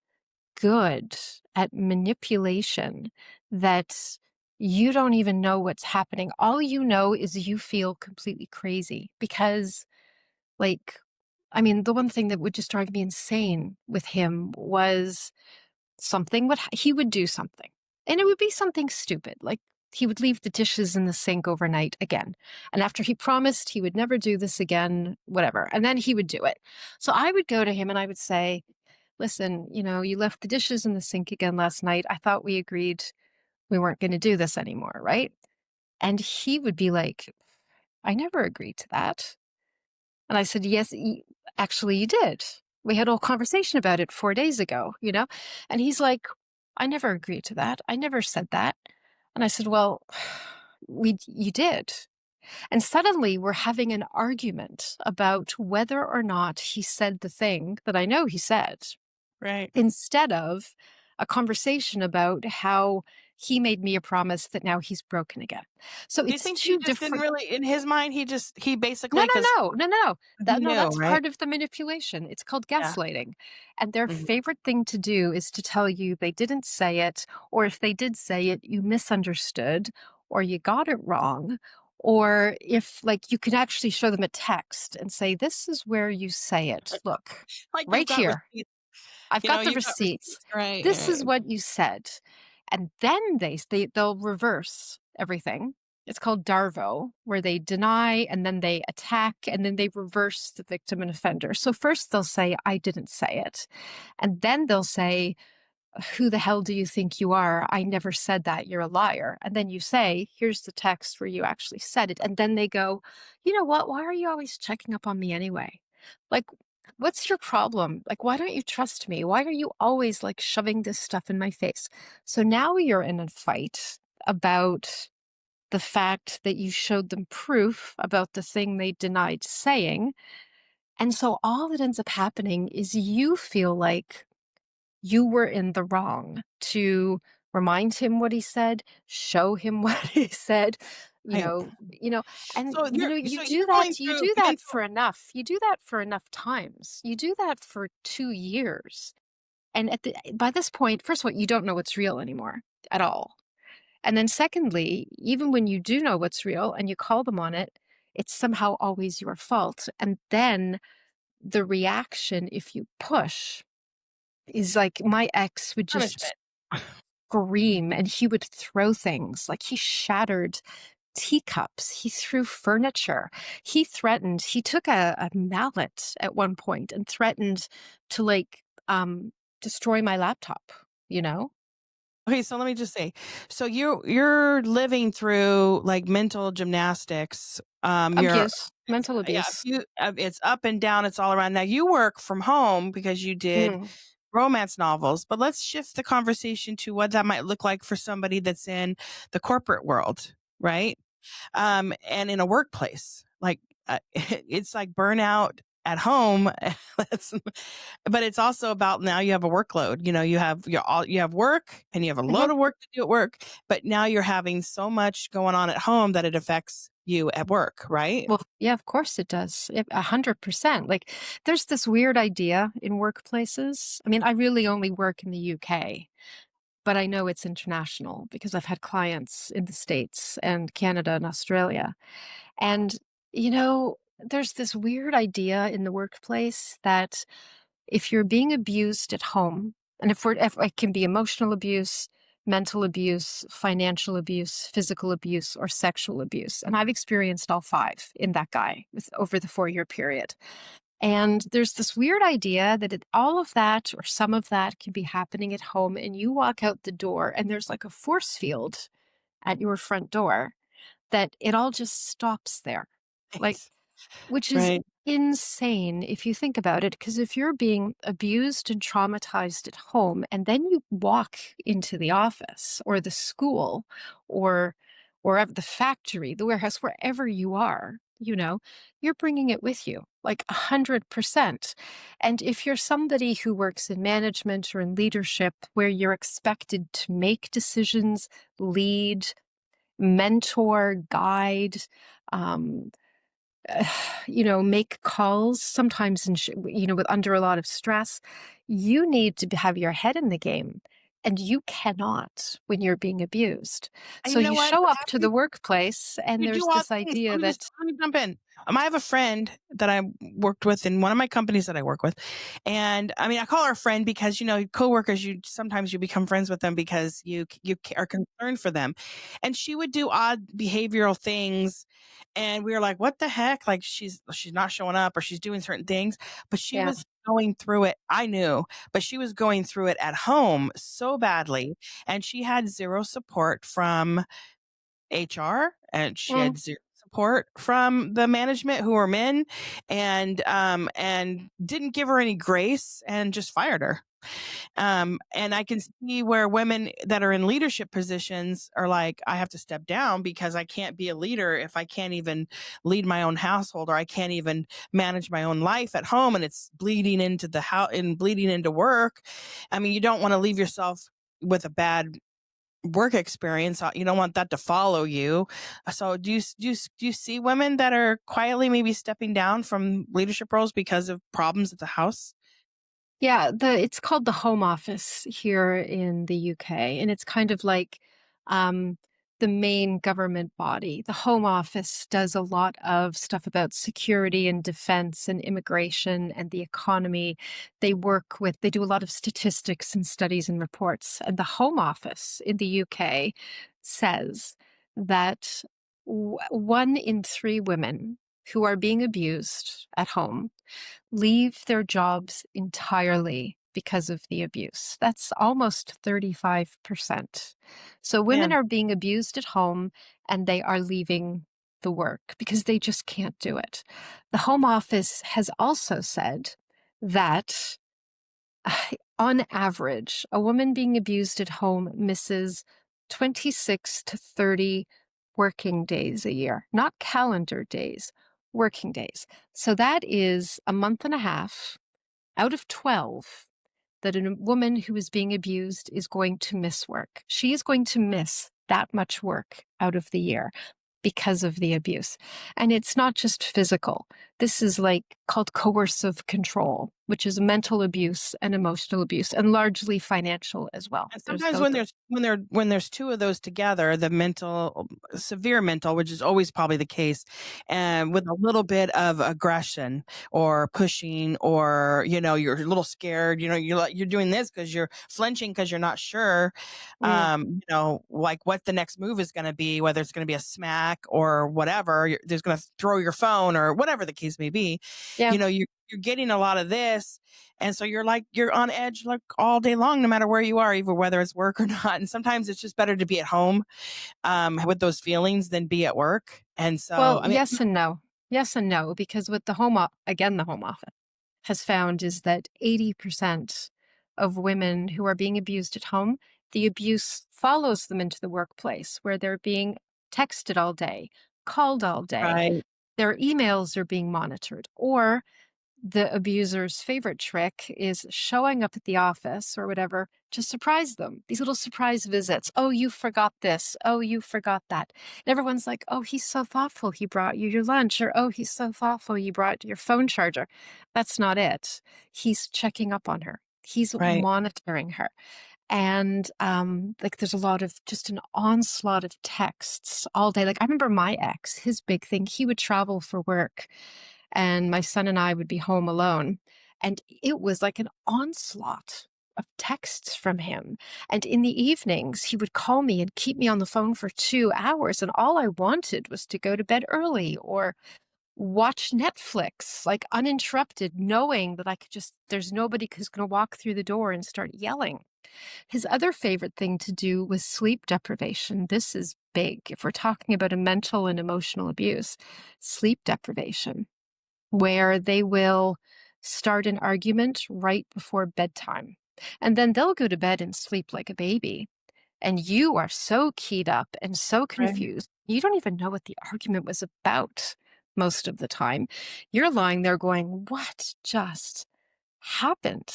good at manipulation that you don't even know what's happening. All you know is you feel completely crazy because, like, I mean, the one thing that would just drive me insane with him was he would do something and it would be something stupid. Like he would leave the dishes in the sink overnight again. And after he promised he would never do this again, whatever. And then he would do it. So I would go to him and I would say, listen, you left the dishes in the sink again last night. I thought we agreed we weren't going to do this anymore, right? And he would be like, I never agreed to that. And I said, yes, actually you did. We had a whole conversation about it 4 days ago, you know? And he's like, "I never agreed to that. I never said that." And I said, "Well, you did." And suddenly we're having an argument about whether or not he said the thing that I know he said, Right. instead of a conversation about how he made me a promise that now he's broken again. So Do you it's think he two just didn't different. really, in his mind, he No, basically, no, because no, no, no, no. he No, knew, that's right? part of the manipulation. It's called Yeah. gaslighting. And their Mhm. favorite thing to do is to tell you they didn't say it, or if they did say it, you misunderstood, or you got it wrong. Or if, like, you can actually show them a text and say, "This is where you say it. Look, Like, you've right got here. receipts, I've got the you've got receipts. receipts, right, This right. is what you said." And then they'll reverse everything. It's called Darvo, where they deny and then they attack and then they reverse the victim and offender. So first they'll say, "I didn't say it." And then they'll say, "Who the hell do you think you are? I never said that. You're a liar." And then you say, "Here's the text where you actually said it." And then they go, "You know what? Why are you always checking up on me anyway? Like, what's your problem? Like, why don't you trust me? Why are you always like shoving this stuff in my face?" So now you're in a fight about the fact that you showed them proof about the thing they denied saying. And so all that ends up happening is you feel like you were in the wrong to remind him what he said, show him what he said, you Right. know, you know, and So you're going you through do that mental. for enough. You do that for enough times. You do that for 2 years. And by this point, first of all, you don't know what's real anymore at all. And then secondly, even when you do know what's real and you call them on it, it's somehow always your fault. And then the reaction, if you push, is like my ex would just Punishment. scream and he would throw things. Like he shattered teacups, he threw furniture, he threatened, he took a mallet at one point and threatened to destroy my laptop, you know? Okay, so let me just say, so you're living through like mental gymnastics. You're Abuse, mental Yeah, abuse. it's up and down, it's all around. Now you work from home because you did Mm. romance novels, but let's shift the conversation to what that might look like for somebody that's in the corporate world, right? And in a workplace, like it's like burnout at home. That's- but it's also about now you have a workload. You have work and you have a load Mhm. of work to do at work, but now you're having so much going on at home that it affects you at work, right? Well, yeah, of course it does. 100%. Like, there's this weird idea in workplaces. I mean, I really only work in the UK, but I know it's international because I've had clients in the States and Canada and Australia. And, there's this weird idea in the workplace that if you're being abused at home, and if it can be emotional abuse, mental abuse, financial abuse, physical abuse, or sexual abuse. And I've experienced all five in that guy over the 4-year period. And there's this weird idea that all of that or some of that can be happening at home, and you walk out the door, and there's like a force field at your front door that it all just stops there. Like, Right. which is Right. insane if you think about it, because if you're being abused and traumatized at home, and then you walk into the office or the school or wherever the factory, the warehouse, wherever you are, you're bringing it with you, like 100%. And if you're somebody who works in management or in leadership where you're expected to make decisions, lead, mentor, guide, um, make calls sometimes with under a lot of stress, you need to have your head in the game. And you cannot when you're being abused. And So you know you what? show But up to after the workplace and you do there's all this these, idea that, let me jump in. I have a friend that I worked with in one of my companies that I work with. And I mean, I call her a friend because, coworkers, sometimes you become friends with them because you are concerned for them. And she would do odd behavioral things. And we were like, what the heck? Like she's not showing up or she's doing certain things, but she yeah. was going through it. I knew, but she was going through it at home so badly. And she had zero support from HR, and she Mm, had zero support from the management who were men, and didn't give her any grace and just fired her. And I can see where women that are in leadership positions are like, I have to step down because I can't be a leader if I can't even lead my own household, or I can't even manage my own life at home, and it's bleeding into the house and bleeding into work. I mean, you don't want to leave yourself with a bad work experience. You don't want that to follow you. So do you see women that are quietly maybe stepping down from leadership roles because of problems at the house? Yeah, it's called the Home Office here in the UK, and it's kind of like um, the main government body. The Home Office does a lot of stuff about security and defense and immigration and the economy. They do a lot of statistics and studies and reports. And the Home Office in the UK says that 1 in 3 women who are being abused at home leave their jobs entirely because of the abuse. That's almost 35%. So women Man, are being abused at home and they are leaving the work because they just can't do it. The Home Office has also said that on average, a woman being abused at home misses 26 to 30 working days a year, not calendar days, working days. So that is a month and a half out of 12 that a woman who is being abused is going to miss work. She is going to miss that much work out of the year because of the abuse. And it's not just physical. This is like called coercive control, which is mental abuse and emotional abuse, and largely financial as well. and There's sometimes both. when there's two of those together, the mental, severe mental, which is always probably the case, and with a little bit of aggression or pushing, or you're a little scared, you're doing this because you're flinching because you're not sure, Mm, like what the next move is going to be, whether it's going to be a smack or whatever. There's going to throw your phone or whatever the case may be. yeah. You're getting a lot of this, and so you're on edge like all day long, no matter where you are, even whether it's work or not. And sometimes it's just better to be at home with those feelings than be at work. And so, Well, I mean, yes and no. Yes and no, because what the Home Office has found is that 80% of women who are being abused at home, the abuse follows them into the workplace where they're being texted all day, called all day, right, their emails are being monitored, or the abuser's favorite trick is showing up at the office or whatever to surprise them. These little surprise visits. Oh, you forgot this. Oh, you forgot that. And everyone's like, oh, he's so thoughtful. He brought you your lunch. Or, oh, he's so thoughtful. You brought your phone charger. That's not it. He's checking up on her. He's right, monitoring her. And like there's a lot of just an onslaught of texts all day. Like I remember my ex, his big thing, he would travel for work and my son and I would be home alone. And it was like an onslaught of texts from him. And in the evenings, he would call me and keep me on the phone for 2 hours. And all I wanted was to go to bed early or watch Netflix, like uninterrupted, knowing that I could just, there's nobody who's going to walk through the door and start yelling. His other favorite thing to do was sleep deprivation. This is big. If we're talking about a mental and emotional abuse, sleep deprivation where they will start an argument right before bedtime. And then they'll go to bed and sleep like a baby. And you are so keyed up and so right, confused. You don't even know what the argument was about most of the time. You're lying there going, what just happened?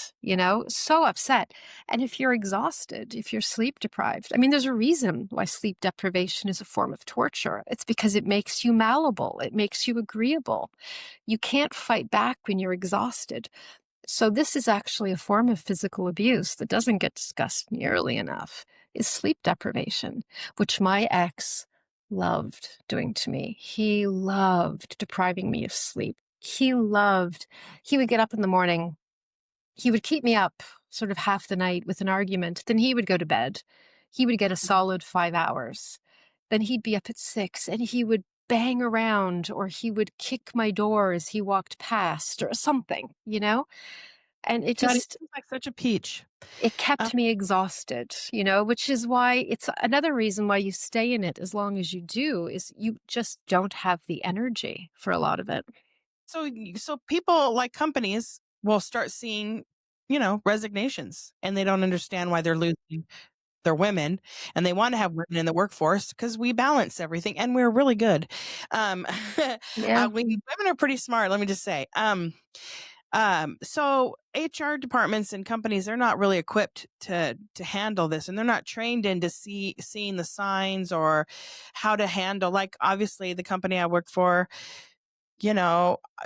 So upset. And if you're exhausted, if you're sleep deprived, I mean, there's a reason why sleep deprivation is a form of torture. It's because it makes you malleable, it makes you agreeable. You can't fight back when you're exhausted. So this is actually a form of physical abuse that doesn't get discussed nearly enough, is sleep deprivation, which my ex loved doing to me. He loved depriving me of sleep. He would get up in the morning, he would keep me up sort of half the night with an argument. Then he would go to bed. He would get a solid 5 hours. Then he'd be up at 6 and he would bang around or he would kick my door as he walked past or something. And it God, he just, seems like such a peach. it Um, kept me exhausted, which is why it's another reason why you stay in it as long as you do, is you just don't have the energy for a lot of it. so people like companies will start seeing, resignations, and they don't understand why they're losing their women, and they want to have women in the workforce because we balance everything and we're really good. Um, Yeah. women are pretty smart. Let me just say. So HR departments and companies, they're not really equipped to handle this, and they're not trained into seeing the signs or how to handle. Like, obviously, the company I work for,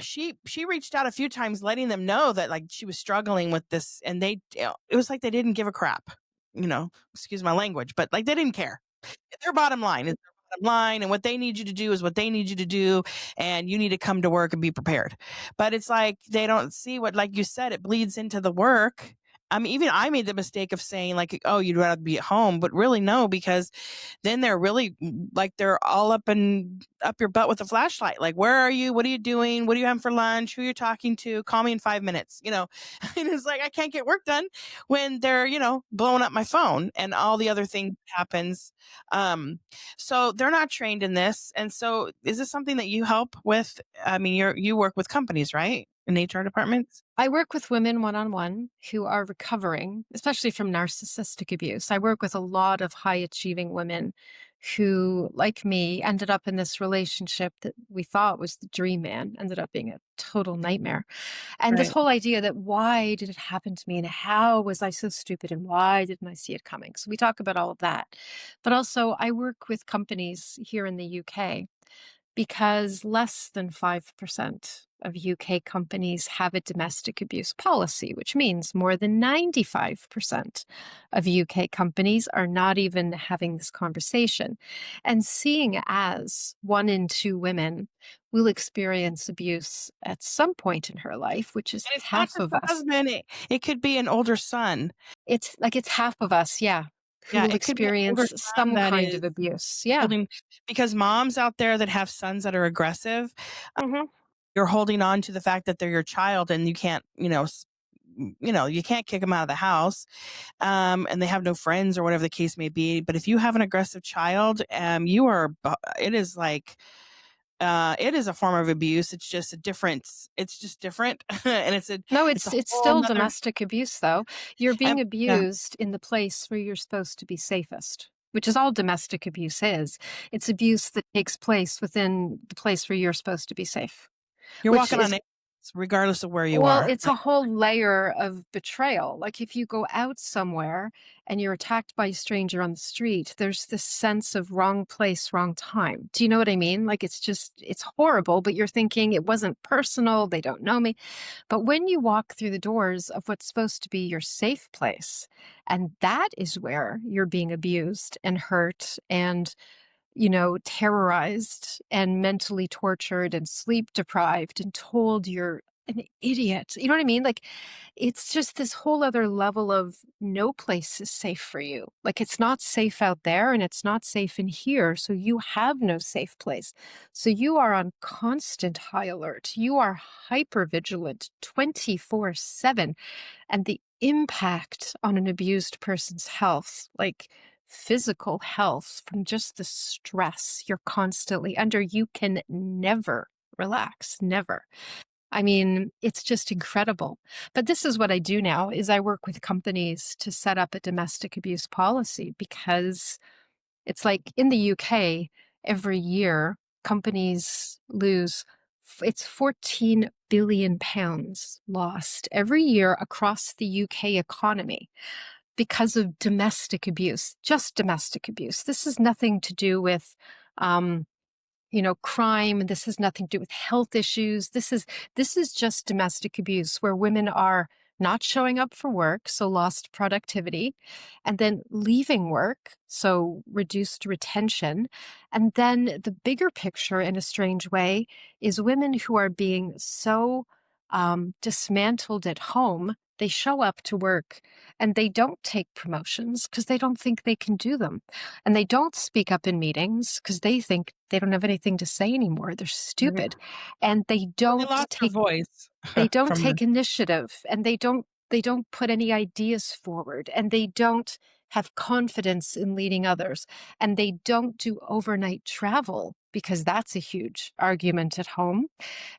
she reached out a few times, letting them know that, like, she was struggling with this, and it was like they didn't give a crap. Excuse my language, but like they didn't care. Their bottom line is their bottom line, and what they need you to do is what they need you to do, and you need to come to work and be prepared. But it's like they don't see what, like you said, it bleeds into the work. I mean, even I made the mistake of saying, like, oh, you'd rather be at home, but really no, because then they're really, like, they're all up your butt with a flashlight. Like, where are you? What are you doing? What are you having for lunch? Who are you talking to? Call me in 5 minutes. And it's like I can't get work done when they're, blowing up my phone and all the other things happens. So they're not trained in this. And so is this something that you help with? I mean, you work with companies, right? In HR departments? I work with women one on one who are recovering, especially from narcissistic abuse. I work with a lot of high achieving women who, like me, ended up in this relationship that we thought was the dream man, ended up being a total nightmare. And this Right. whole idea that why did it happen to me and how was I so stupid and why didn't I see it coming? So we talk about all of that. But also, I work with companies here in the UK because less than 5% of UK companies have a domestic abuse policy, which means more than 95% of UK companies are not even having this conversation. And seeing as 1 in 2 women will experience abuse at some point in her life, which is And it's not half just of the us. husband. It could be an older son. It's half of us, yeah, who Yeah, will it could be an older experience son some that kind is of abuse. Yeah. holding, because moms out there that have sons that are aggressive, Hmm. you're holding on to the fact that they're your child, and you can't, you can't kick them out of the house, and they have no friends or whatever the case may be. But if you have an aggressive child, it is like, it is a form of abuse. It's just a difference. It's just different, and No, it's a it's whole still nother. domestic abuse, though. You're being Yeah, abused in the place where you're supposed to be safest, which is all domestic abuse is. It's abuse that takes place within the place where you're supposed to be safe, you're which walking on is, eggshells regardless of where you well, are. it's a whole layer of betrayal. Like if you go out somewhere and you're attacked by a stranger on the street, there's this sense of wrong place, wrong time. Do you know what I mean? Like it's horrible, but you're thinking it wasn't personal. They don't know me. But when you walk through the doors of what's supposed to be your safe place, and that is where you're being abused and hurt and, terrorized and mentally tortured and sleep deprived and told you're an idiot. You know what I mean? Like, it's just this whole other level of no place is safe for you. Like, it's not safe out there and it's not safe in here. So you have no safe place. So you are on constant high alert. You are hyper vigilant 24/7. And the impact on an abused person's health, like physical health from just the stress you're constantly under, you can never relax, never. I mean, it's just incredible. But this is what I do now is I work with companies to set up a domestic abuse policy because it's like in the UK, every year, companies lose, it's 14 billion pounds lost every year across the UK economy because of domestic abuse, just domestic abuse. This has nothing to do with, um, crime. This has nothing to do with health issues. This is just domestic abuse where women are not showing up for work, so lost productivity, and then leaving work, so reduced retention. And then the bigger picture, in a strange way, is women who are being so dismantled at home They show up to work and they don't take promotions because they don't think they can do them. And they don't speak up in meetings because they think they don't have anything to say anymore. They're Right. stupid. And Well, they lost their voice they don't from the take initiative, and they don't put any ideas forward, and they don't have confidence in leading others, and they don't do overnight travel because that's a huge argument at home,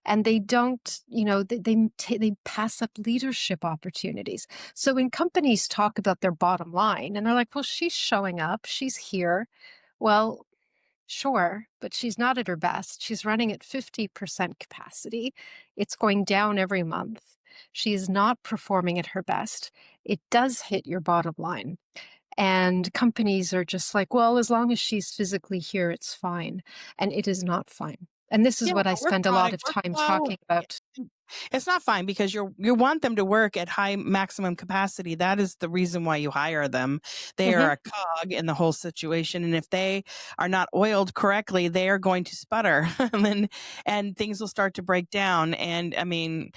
and they don't, they pass up leadership opportunities. So when companies talk about their bottom line and they're like, well, she's showing up, she's here. Well, sure, but she's not at her best. She's running at 50% capacity. It's going down every month. She is not performing at her best. It does hit your bottom line. And companies are just like, well, as long as she's physically here, it's fine. And it is not fine. And this is yeah, what I work spend a lot product, of time workflow. talking about. It's not fine because you want them to work at high maximum capacity. That is the reason why you hire them. They are Mhm. a cog in the whole situation, and if they are not oiled correctly, they are going to sputter, and things will start to break down. And I mean,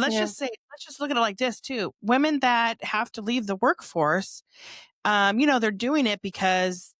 Yeah. let's just look at it like this too: women that have to leave the workforce, they're doing it because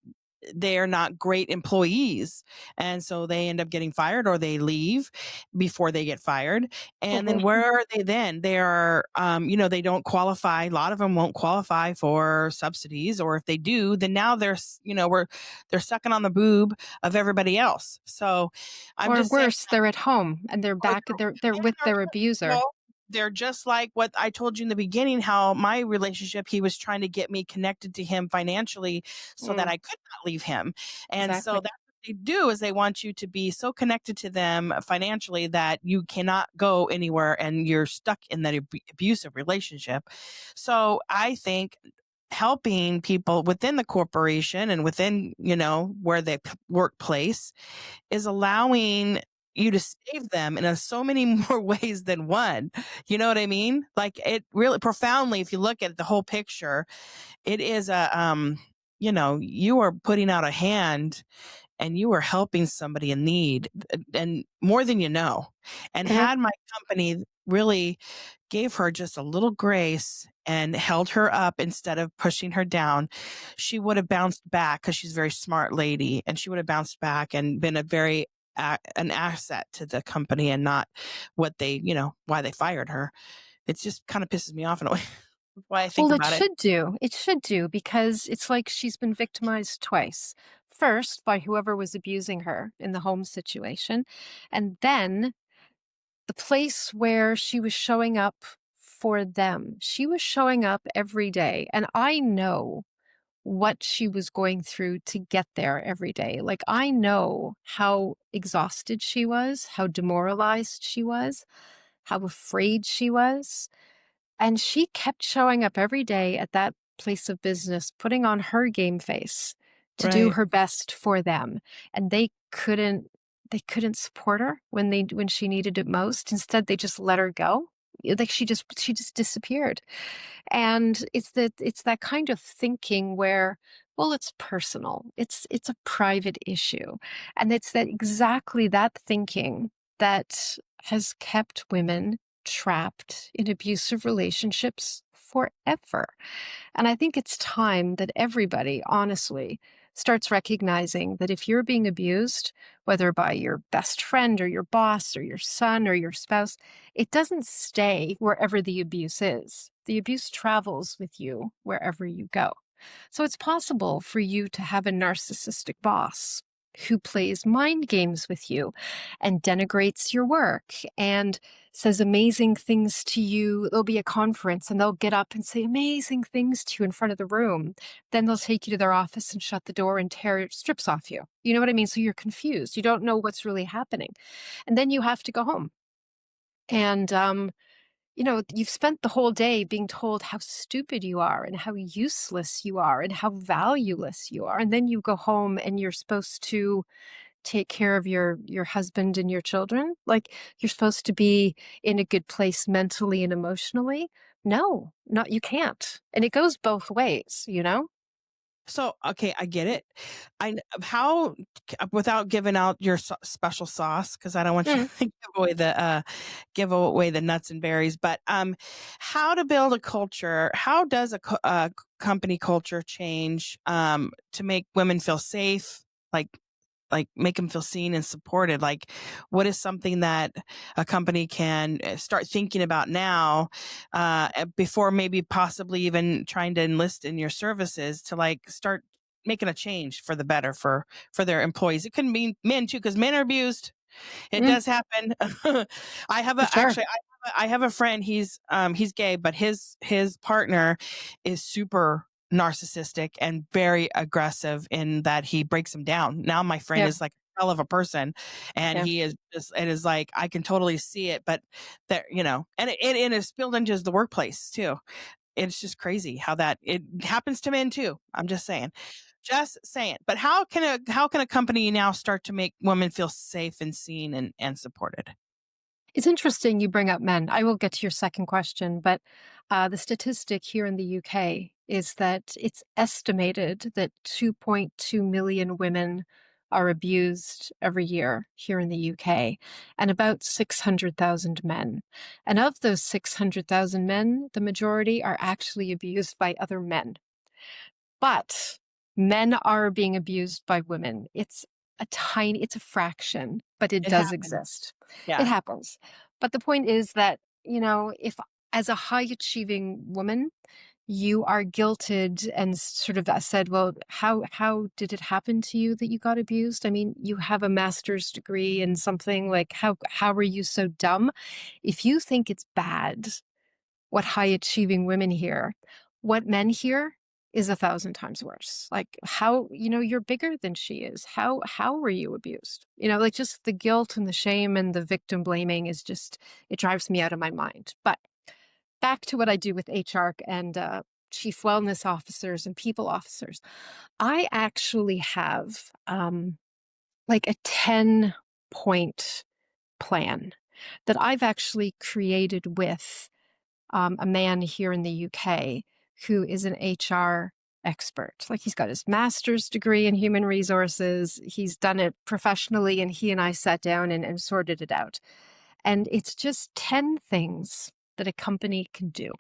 they're not great employees. And so they end up getting fired or they leave before they get fired. And Mhm. then where are they then? They are, they don't qualify. A lot of them won't qualify for subsidies. Or if they do, then now they're sucking on the boob of everybody else. So I'm Or just saying, worse, they're at home and they're or back, they're with they're their abuser. well, they're just like what I told you in the beginning, how my relationship, he was trying to get me connected to him financially so that Mm, I could not leave him. And so exactly. that's what they do is they want you to be so connected to them financially that you cannot go anywhere and you're stuck in that abusive relationship. So I think helping people within the corporation and within, where they workplace is allowing you to save them in so many more ways than one. You know what I mean? Like it really profoundly, if you look at the whole picture, it is you are putting out a hand and you are helping somebody in need and more than you know. And Mhm. had my company really gave her just a little grace and held her up instead of pushing her down, she would have bounced back because she's a very smart lady and she would have bounced back and been an asset to the company and not why they fired her. It just kind of pisses me off in a way. Why I think Well, it about it. should do. It should do because it's like she's been victimized twice. First, by whoever was abusing her in the home situation, and then the place where she was showing up for them. She was showing up every day, and I know what she was going through to get there every day. Like, I know how exhausted she was, how demoralized she was, how afraid she was. And she kept showing up every day at that place of business, putting on her game face to do Right. her best for them. And they couldn't support her when she needed it most. Instead, they just let her go. Like she just disappeared. And it's that kind of thinking where, well, it's personal. It's a private issue. And it's that exactly that thinking that has kept women trapped in abusive relationships forever. And I think it's time that everybody, honestly, starts recognizing that if you're being abused, whether by your best friend or your boss or your son or your spouse, it doesn't stay wherever the abuse is. The abuse travels with you wherever you go. So it's possible for you to have a narcissistic boss who plays mind games with you and denigrates your work and says amazing things to you. There'll be a conference and they'll get up and say amazing things to you in front of the room. Then they'll take you to their office and shut the door and tear strips off you. You know what I mean? So you're confused. You don't know what's really happening. And then you have to go home. And you've spent the whole day being told how stupid you are and how useless you are and how valueless you are. And then you go home and you're supposed to take care of your husband and your children. Like you're supposed to be in a good place mentally and emotionally. No, not you can't. And it goes both ways, you know? So, okay, I get it. How without giving out your special sauce, because I don't want you Mm. to give away the nuts and berries. But how to build a culture? How does a company culture change to make women feel safe? Like make them feel seen and supported. Like, what is something that a company can start thinking about now, before maybe possibly even trying to enlist in your services to like start making a change for the better for their employees? It could mean men too, because men are abused. It Mm, does happen. I have for a sure. actually I have a friend. He's gay, but his partner is super narcissistic and very aggressive in that he breaks him down. Now my friend Yeah. is like a hell of a person, and Yeah. he is just it is like I can totally see it, but there and it's spilled into the workplace too. It's just crazy how that it happens to men too. I'm just saying. Just saying. But how can a company now start to make women feel safe and seen and supported? It's interesting you bring up men. I will get to your second question, but the statistic here in the UK is that it's estimated that 2.2 million women are abused every year here in the UK, and about 600,000 men. And of those 600,000 men, the majority are actually abused by other men. But men are being abused by women. It's a fraction, but it It does happens. exist. It Yeah. happens. But the point is that, if as a high achieving woman, you are guilted and sort of said, well, how did it happen to you that you got abused? I mean, you have a master's degree in something, like how are you so dumb? If you think it's bad what high achieving women hear, what men hear is 1,000 times worse. Like, how, you're bigger than she is. How were you abused? Like, just the guilt and the shame and the victim blaming is just, it drives me out of my mind. But back to what I do with HR and chief wellness officers and people officers. I actually have like a 10-point plan that I've actually created with a man here in the UK who is an HR expert. Like, he's got his master's degree in human resources. He's done it professionally, and he and I sat down and sorted it out. And it's just 10 things that a company can do.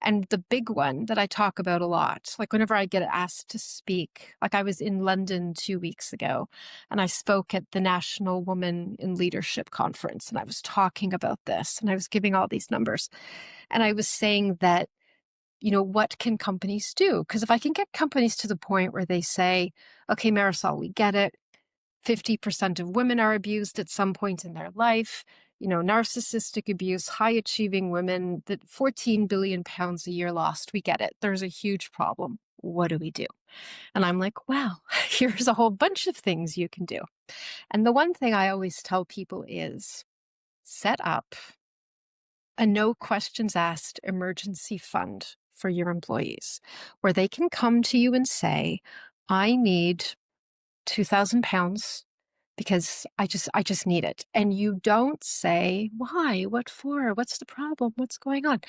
And the big one that I talk about a lot, like whenever I get asked to speak, like I was in London 2 weeks ago and I spoke at the National Woman in Leadership Conference, and I was talking about this and I was giving all these numbers. And I was saying that, what can companies do? Because if I can get companies to the point where they say, okay, Marysol, we get it. 50% of women are abused at some point in their life. Narcissistic abuse, high achieving women, that 14 billion pounds a year lost. We get it. There's a huge problem. What do we do? And I'm like, well, here's a whole bunch of things you can do. And the one thing I always tell people is set up a no questions asked emergency fund for your employees where they can come to you and say, I need £2,000 because I just need it. And you don't say, why, what for, what's the problem, what's going on?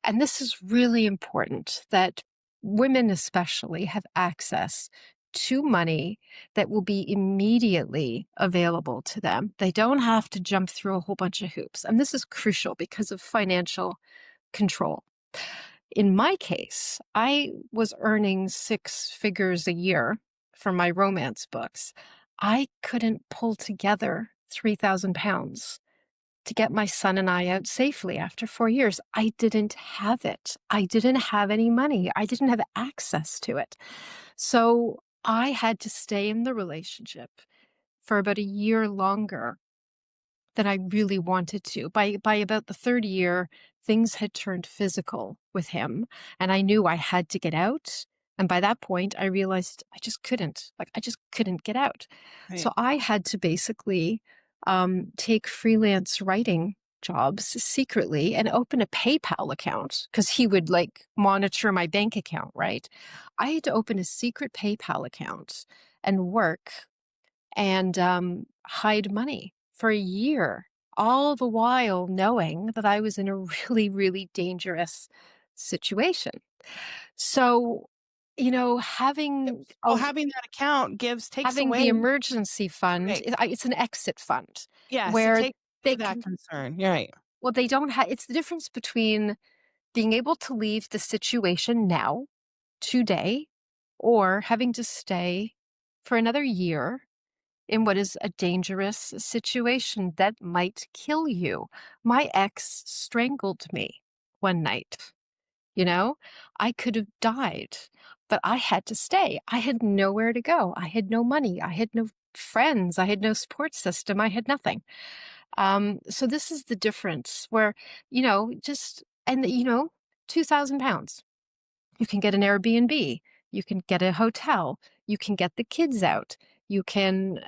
And this is really important, that women especially have access to money that will be immediately available to them. They don't have to jump through a whole bunch of hoops. And this is crucial because of financial control. In my case, I was earning 6 figures a year from my romance books. I couldn't pull together £3,000 to get my son and I out safely after 4 years. I didn't have it. I didn't have any money. I didn't have access to it. So I had to stay in the relationship for about a year longer than I really wanted to. By about the third year, things had turned physical with him, and I knew I had to get out. And by that point, I realized I just couldn't. Like, I just couldn't get out. So Right. I had to basically take freelance writing jobs secretly and open a PayPal account because he would like monitor my bank account, right? I had to open a secret PayPal account and work and hide money for a year, all the while knowing that I was in a really, really dangerous situation. So having Well, having that account takes having away. the emergency fund, Right. it's an exit fund Yes, it where takes they away that can, concern. You're right. well, they don't have, it's the difference between being able to leave the situation now, today, or having to stay for another year in what is a dangerous situation that might kill you. My ex strangled me one night. You know, I could have died, but I had to stay. I had nowhere to go. I had no money. I had no friends. I had no support system. I had nothing. So this is the difference where, just, and, £2,000. You can get an Airbnb. You can get a hotel. You can get the kids out. You can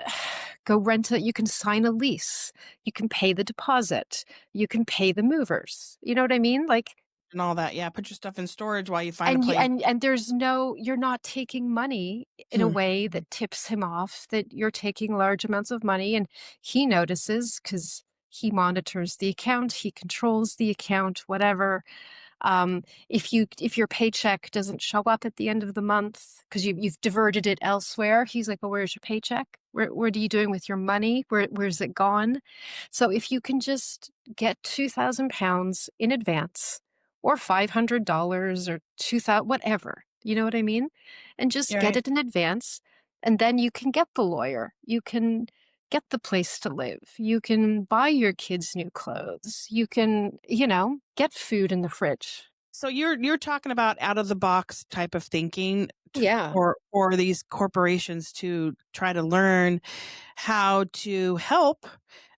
go rent it. You can sign a lease. You can pay the deposit. You can pay the movers. You know what I mean? Like, And all that. Yeah, put your stuff in storage while you find a and you place. and there's no, you're not taking money in a Hmm. way that tips him off that you're taking large amounts of money, and he notices because he monitors the account, he controls the account, whatever. If your paycheck doesn't show up at the end of the month because you've diverted it elsewhere, he's like, "Well, where's your paycheck? What are you doing with your money? Where's it gone?" So if you can just get £2,000 in advance, or $500 or 2,000, whatever, you know what I mean, and just You're get right. it in advance, and then you can get the lawyer, you can get the place to live. You can buy your kids new clothes. You can, get food in the fridge. So you're talking about out of the box type of thinking Yeah. for these corporations to try to learn how to help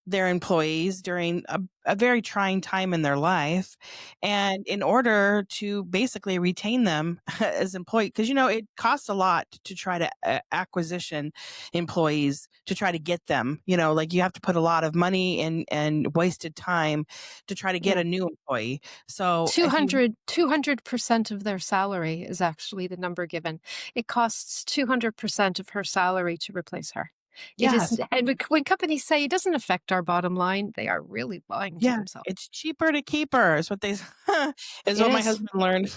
their employees during a very trying time in their life, and in order to basically retain them as employees, because it costs a lot to try to acquisition employees, to try to get them, like you have to put a lot of money and wasted time to try to get Yeah. a new employee. So if you 200% of their salary is actually the number given. It costs 200% of her salary to replace her. It Yes. is, and when companies say it doesn't affect our bottom line, they are really lying to Yeah, themselves. it's cheaper to keep her is what they is It what my is. husband learned.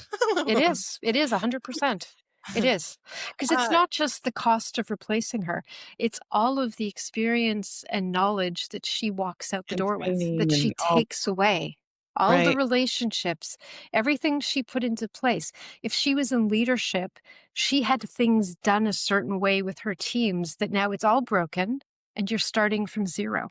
It is. It is 100%. It is. Because it's Uh, not just the cost of replacing her. It's all of the experience and knowledge that she walks out the and door with, training that she and all. takes away. All the Right. relationships, everything she put into place. If she was in leadership, she had things done a certain way with her teams that now it's all broken and you're starting from zero.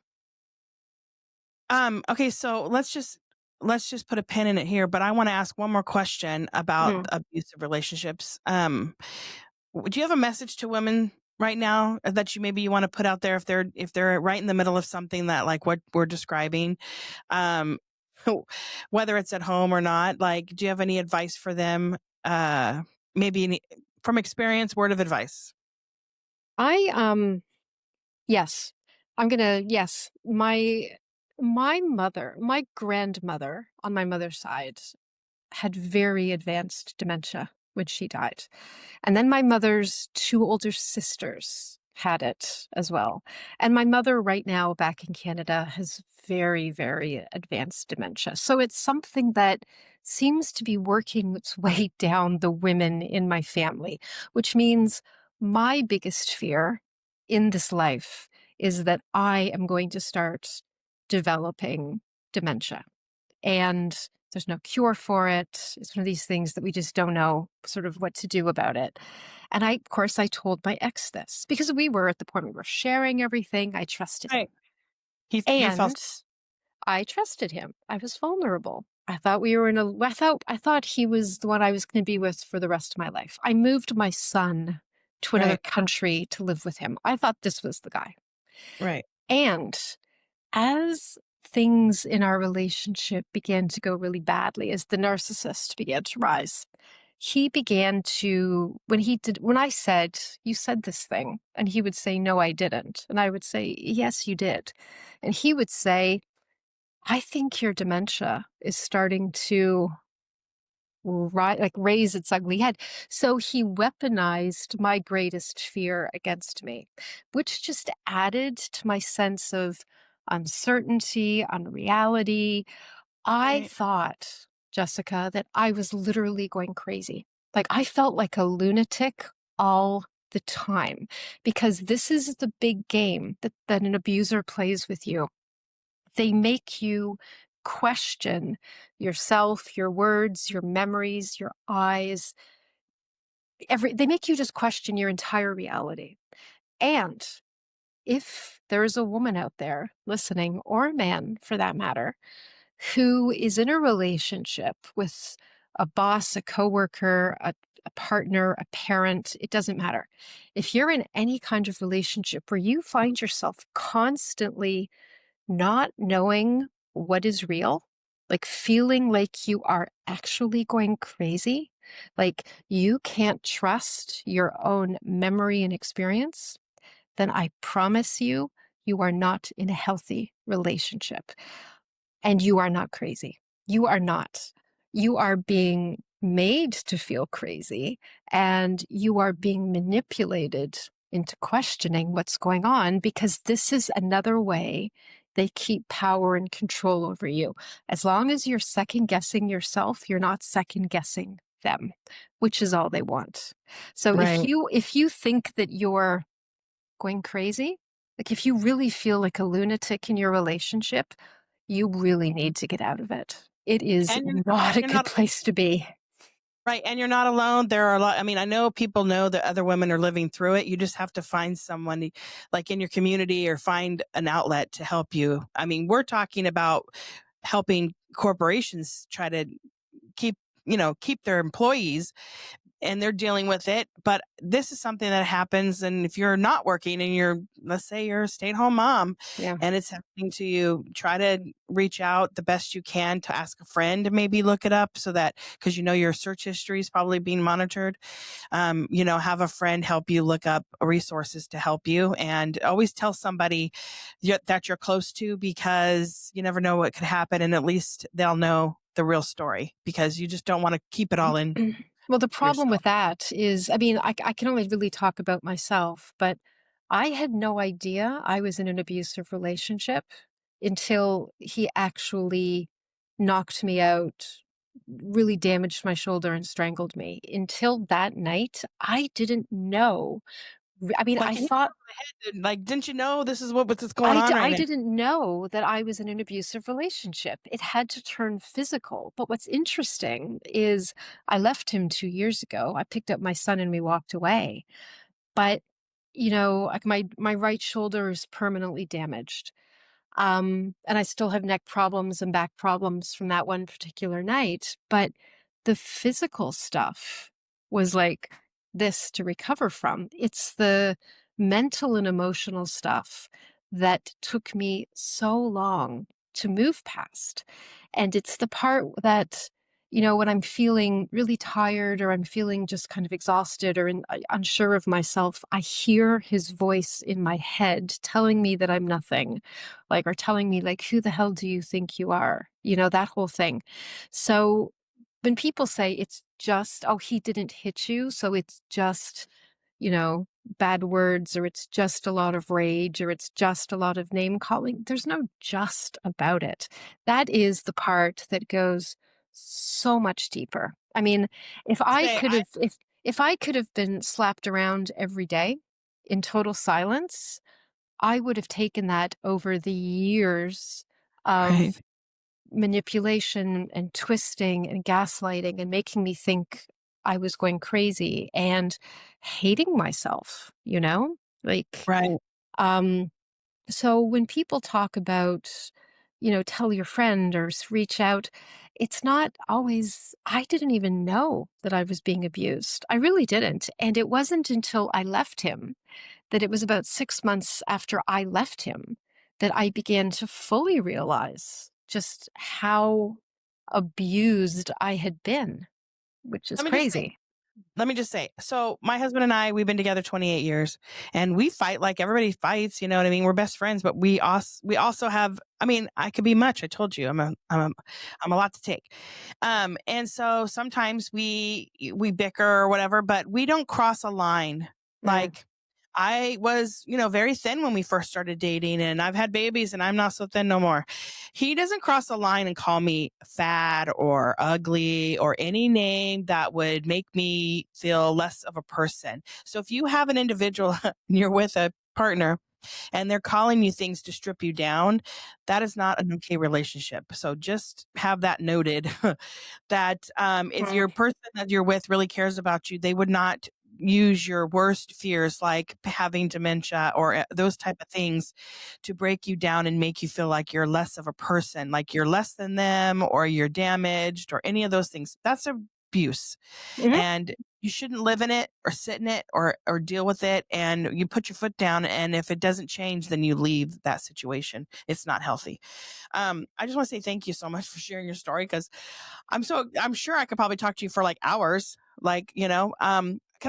Okay, so let's just put a pin in it here, but I wanna ask one more question about Mm. abusive relationships. Do you have a message to women right now that you wanna put out there if they're right in the middle of something that like what we're describing? Um, whether it's at home or not, like, do you have any advice for them? Maybe any from experience, word of advice? I Yes. Yes. My grandmother on my mother's side had very advanced dementia when she died. And then my mother's two older sisters had it as well. And my mother right now back in Canada has very, very advanced dementia. So it's something that seems to be working its way down the women in my family, which means my biggest fear in this life is that I am going to start developing dementia. And there's no cure for it. It's one of these things that we just don't know sort of what to do about it. And of course, I told my ex this because we were at the point we were sharing everything. I trusted him. Right. He felt. And I trusted him. I was vulnerable. I thought we were I thought he was the one I was going to be with for the rest of my life. I moved my son to another Right, country to live with him. I thought this was the guy. right. And as things in our relationship began to go really badly, as the narcissist began to rise, he began to, when I said, "You said this thing," and he would say, "No, I didn't." And I would say, "Yes, you did." And he would say, "I think your dementia is starting to raise its ugly head." So he weaponized my greatest fear against me, which just added to my sense of uncertainty, unreality. I Right. thought, Jessica, that I was literally going crazy, Like, I felt like a lunatic all the time because this is the big game that an abuser plays with you. They make you question yourself, your words, your memories, your eyes, they make you just question your entire reality. And if there is a woman out there listening, or a man for that matter, who is in a relationship with a boss, a coworker, a partner, a parent, it doesn't matter. If you're in any kind of relationship where you find yourself constantly not knowing what is real, like feeling like you are actually going crazy, like you can't trust your own memory and experience, then I promise you, you are not in a healthy relationship. And you are not crazy. You are not. You are being made to feel crazy, and you are being manipulated into questioning what's going on, because this is another way they keep power and control over you. As long as you're second guessing yourself, you're not second guessing them, which is all they want. So Right. if you think that you're going crazy, like if you really feel like a lunatic in your relationship, you really need to get out of it. It is And not a you're good not place to be. right. And you're not alone. There are a lot. I mean, I know people know that other women are living through it. You just have to find someone like in your community or find an outlet to help you. I mean, we're talking about helping corporations try to keep, keep their employees, and they're dealing with it. But this is something that happens. And if you're not working and let's say you're a stay at home mom Yeah. and it's happening to you, try to reach out the best you can to ask a friend to maybe look it up, so that, because your search history is probably being monitored. Have a friend help you look up resources to help you, and always tell somebody that you're close to, because you never know what could happen. And at least they'll know the real story, because you just don't want to keep it all in Well, the problem yourself. with that is, I mean, I can only really talk about myself, but I had no idea I was in an abusive relationship until he actually knocked me out, really damaged my shoulder and strangled me. Until that night, I didn't know. I mean, Like, I can you thought like, didn't you know this is what's going on right I now? didn't know that I was in an abusive relationship. It had to turn physical. But what's interesting is I left him 2 years ago. I picked up my son and we walked away. But, like my right shoulder is permanently damaged. And I still have neck problems and back problems from that one particular night. But the physical stuff was like this to recover from. It's the mental and emotional stuff that took me so long to move past. And it's the part that, when I'm feeling really tired, or I'm feeling just kind of exhausted, or unsure of myself, I hear his voice in my head telling me that I'm nothing, like, or telling me, like, who the hell do you think you are? That whole thing. So when people say it's just, oh, he didn't hit you, so it's just, you know, bad words, or it's just a lot of rage, or it's just a lot of name calling, there's no just about it. That is the part that goes so much deeper. I mean, if I Say could I have, if I could have been slapped around every day in total silence, I would have taken that over the years Right. of manipulation and twisting and gaslighting and making me think I was going crazy and hating myself, like, Right. um, so when people talk about, tell your friend or reach out, it's not always, I didn't even know that I was being abused. I really didn't. And it wasn't until I left him, that it was about 6 months after I left him, that I began to fully realize just how abused I had been, which is Let me just say, crazy. so my husband and we've been together 28 years, and we fight like everybody fights. You know what I mean? We're best friends, but we also have, I mean, I could be much. I told you, I'm a lot to take. And so sometimes we bicker or whatever, but we don't cross a line. Mm, Like, I was, very thin when we first started dating, and I've had babies and I'm not so thin no more. He doesn't cross the line and call me fat or ugly or any name that would make me feel less of a person. So if you have an individual and you're with a partner and they're calling you things to strip you down, that is not an okay relationship. So just have that noted that if Mhm. your person that you're with really cares about you, they would not use your worst fears like having dementia or those type of things to break you down and make you feel like you're less of a person, like you're less than them or you're damaged or any of those things. That's abuse, Mhm. and you shouldn't live in it or sit in it or deal with it, and you put your foot down, and if it doesn't change then you leave that situation. It's not healthy. I just want to say thank you so much for sharing your story, because I'm sure I could probably talk to you for like hours. Like, can I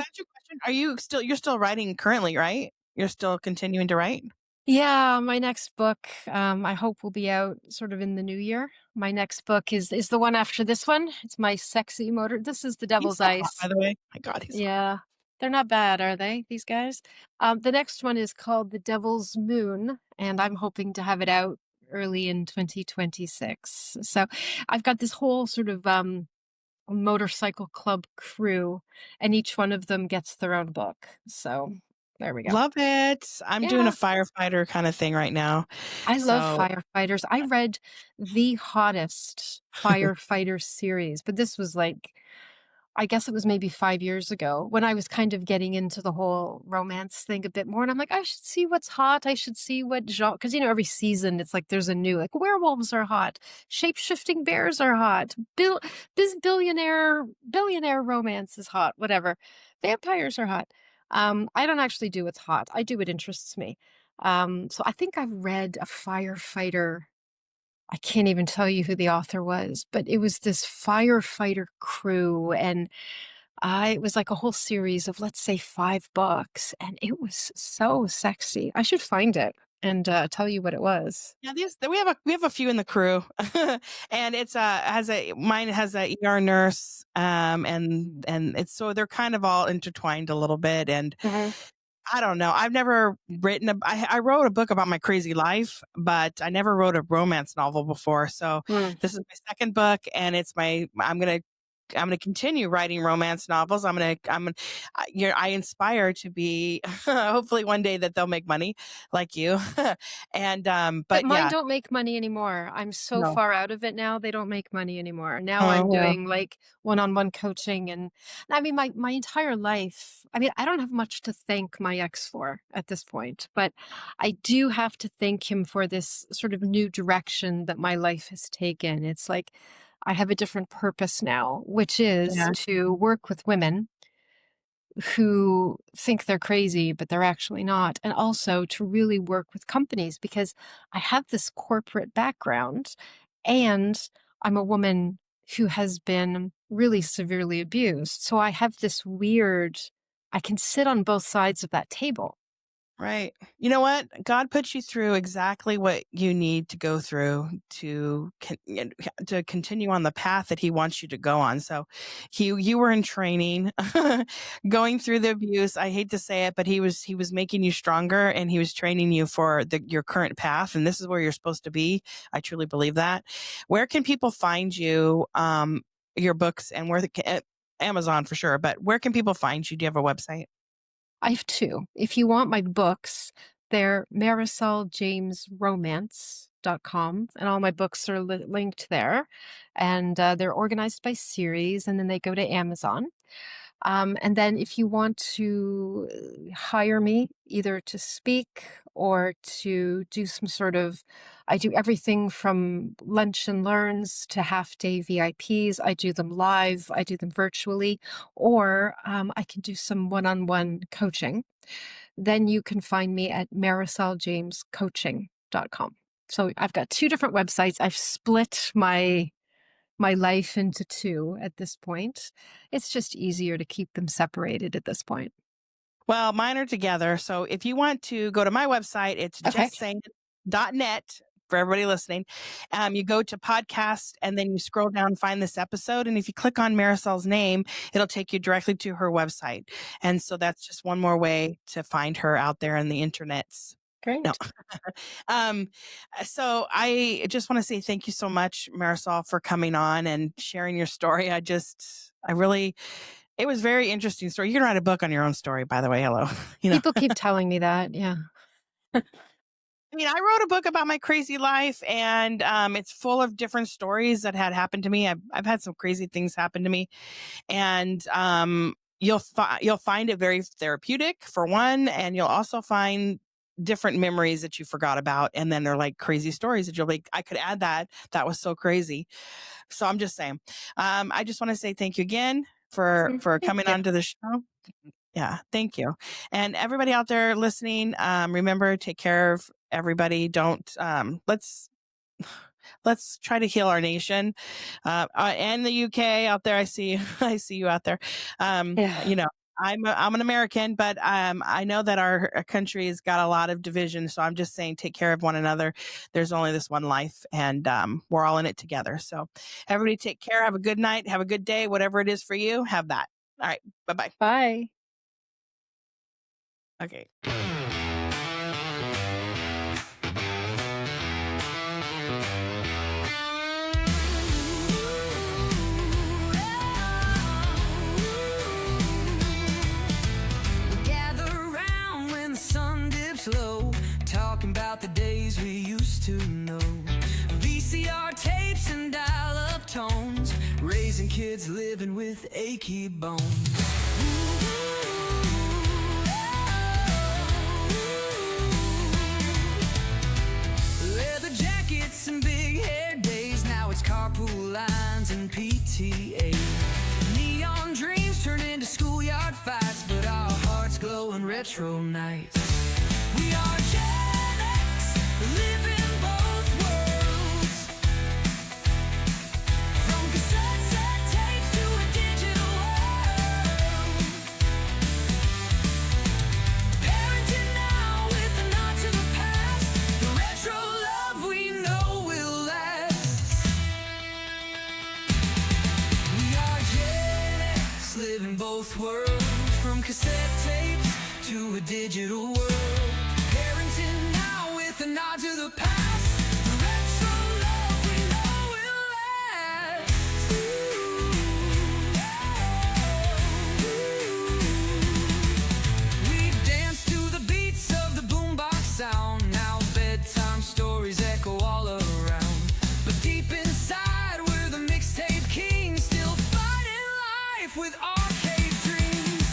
ask you a question? You're still writing currently, right? You're still continuing to write? Yeah, my next book, I hope will be out sort of in the new year. My next book is the one after this one. It's my sexy motor. This is The He's Devil's so hot, by Ice. the way. My God, he's so hot. Yeah, they're not bad, are they, these guys? The next one is called The Devil's Moon, and I'm hoping to have it out early in 2026. So I've got this whole sort of motorcycle club crew, and each one of them gets their own book. So there we go. Love it. I'm doing a Yeah. firefighter kind of thing right now. I love So firefighters. I read the hottest firefighter series, but this was like, I guess it was maybe 5 years ago when I was kind of getting into the whole romance thing a bit more. And I'm like, I should see what's hot. I should see what genre, because every season it's like there's a new, like werewolves are hot, shape shifting bears are hot, billionaire romance is hot, whatever. Vampires are hot. I don't actually do what's hot. I do what interests me. So I think I've read a firefighter. I can't even tell you who the author was, but it was this firefighter crew, and it was like a whole series of, let's say, 5 books, and it was so sexy. I should find it and tell you what it was. yeah, we have a few in the crew, and it's has a mine has a ER nurse, and it's so they're kind of all intertwined a little bit, and Hmm. I don't know. I've never written I wrote a book about my crazy life, but I never wrote a romance novel before. So Mm. this is my second book, and I'm gonna continue writing romance novels. I inspire to be hopefully one day that they'll make money like you, and But but mine yeah, don't make money anymore. I'm so no, far out of it now, they don't make money anymore. Now oh I'm well, doing like one-on-one coaching, and I mean my entire life. I mean, I don't have much to thank my ex for at this point, but I do have to thank him for this sort of new direction that my life has taken. It's like I have a different purpose now, which is yeah. to work with women who think they're crazy, but they're actually not. And also to really work with companies because I have this corporate background and I'm a woman who has been really severely abused. So I have this weird, I can sit on both sides of that table. Right. You know what? God puts you through exactly what you need to go through to continue on the path that He wants you to go on. So, you were in training, going through the abuse. I hate to say it, but He was making you stronger, and He was training you for your current path. And this is where you're supposed to be. I truly believe that. Where can people find you? Your books, and Amazon for sure. But where can people find you? Do you have a website? I have two. If you want my books, they're marisoljamesromance.com, and all my books are linked there. And they're organized by series, and then they go to Amazon. And then if you want to hire me either to speak or to do some sort of, I do everything from lunch and learns to half day VIPs. I do them live, I do them virtually, or I can do some one-on-one coaching. Then you can find me at marisoljamescoaching.com. So I've got two different websites. I've split my life into two at this point. It's just easier to keep them separated at this point. Well, mine are together. So if you want to go to my website, it's Okay. justsaying.net. for everybody listening, you go to podcast and then you scroll down, find this episode. And if you click on Marisol's name, it'll take you directly to her website. And so that's just one more way to find her out there in the internets. No. Great. So I just want to say thank you so much, Marysol, for coming on and sharing your story. It was a very interesting story. You can write a book on your own story, by the way. Hello. People keep telling me that. Yeah. I mean, I wrote a book about my crazy life, and it's full of different stories that had happened to me. I've had some crazy things happen to me, and you'll find it very therapeutic for one, and you'll also find different memories that you forgot about, and then they're like crazy stories that you'll be like, I could add that. That was so crazy. So I'm just saying. I just want to say thank you again for coming onto the show. Yeah, thank you. And everybody out there listening, remember, take care of everybody. Don't let's try to heal our nation, and the UK out there. I see you out there. Yeah. I'm an American, but I know that our country has got a lot of division. So I'm just saying, take care of one another. There's only this one life, and we're all in it together. So everybody, take care. Have a good night. Have a good day. Whatever it is for you, have that. All right. Bye-bye. Bye. Okay. Gather around when the sun dips low, talking about the days we used to know. VCR tapes and dial-up tones, raising kids living with achy bones. Leather jackets and big hair days, now it's carpool lines and PTA. Neon dreams turn into schoolyard fights, but our hearts glow in retro nights. We are Gen X, living both worlds. From cassette set tapes to a digital world. Parenting now with a nod to the past. The retro love we know will last. We are Gen X, living both worlds. From cassette tapes to a digital world. Parenting now with a nod to the past. The retro love we know will last. We dance to the beats of the boombox sound. Now bedtime stories echo all around. But deep inside we're the mixtape kings, still fighting life with arcade dreams.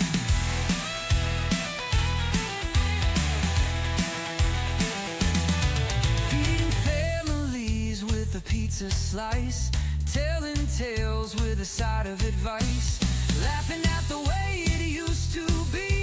Feeding families with a pizza slice, telling tales with a side of advice, laughing at the way it used to be.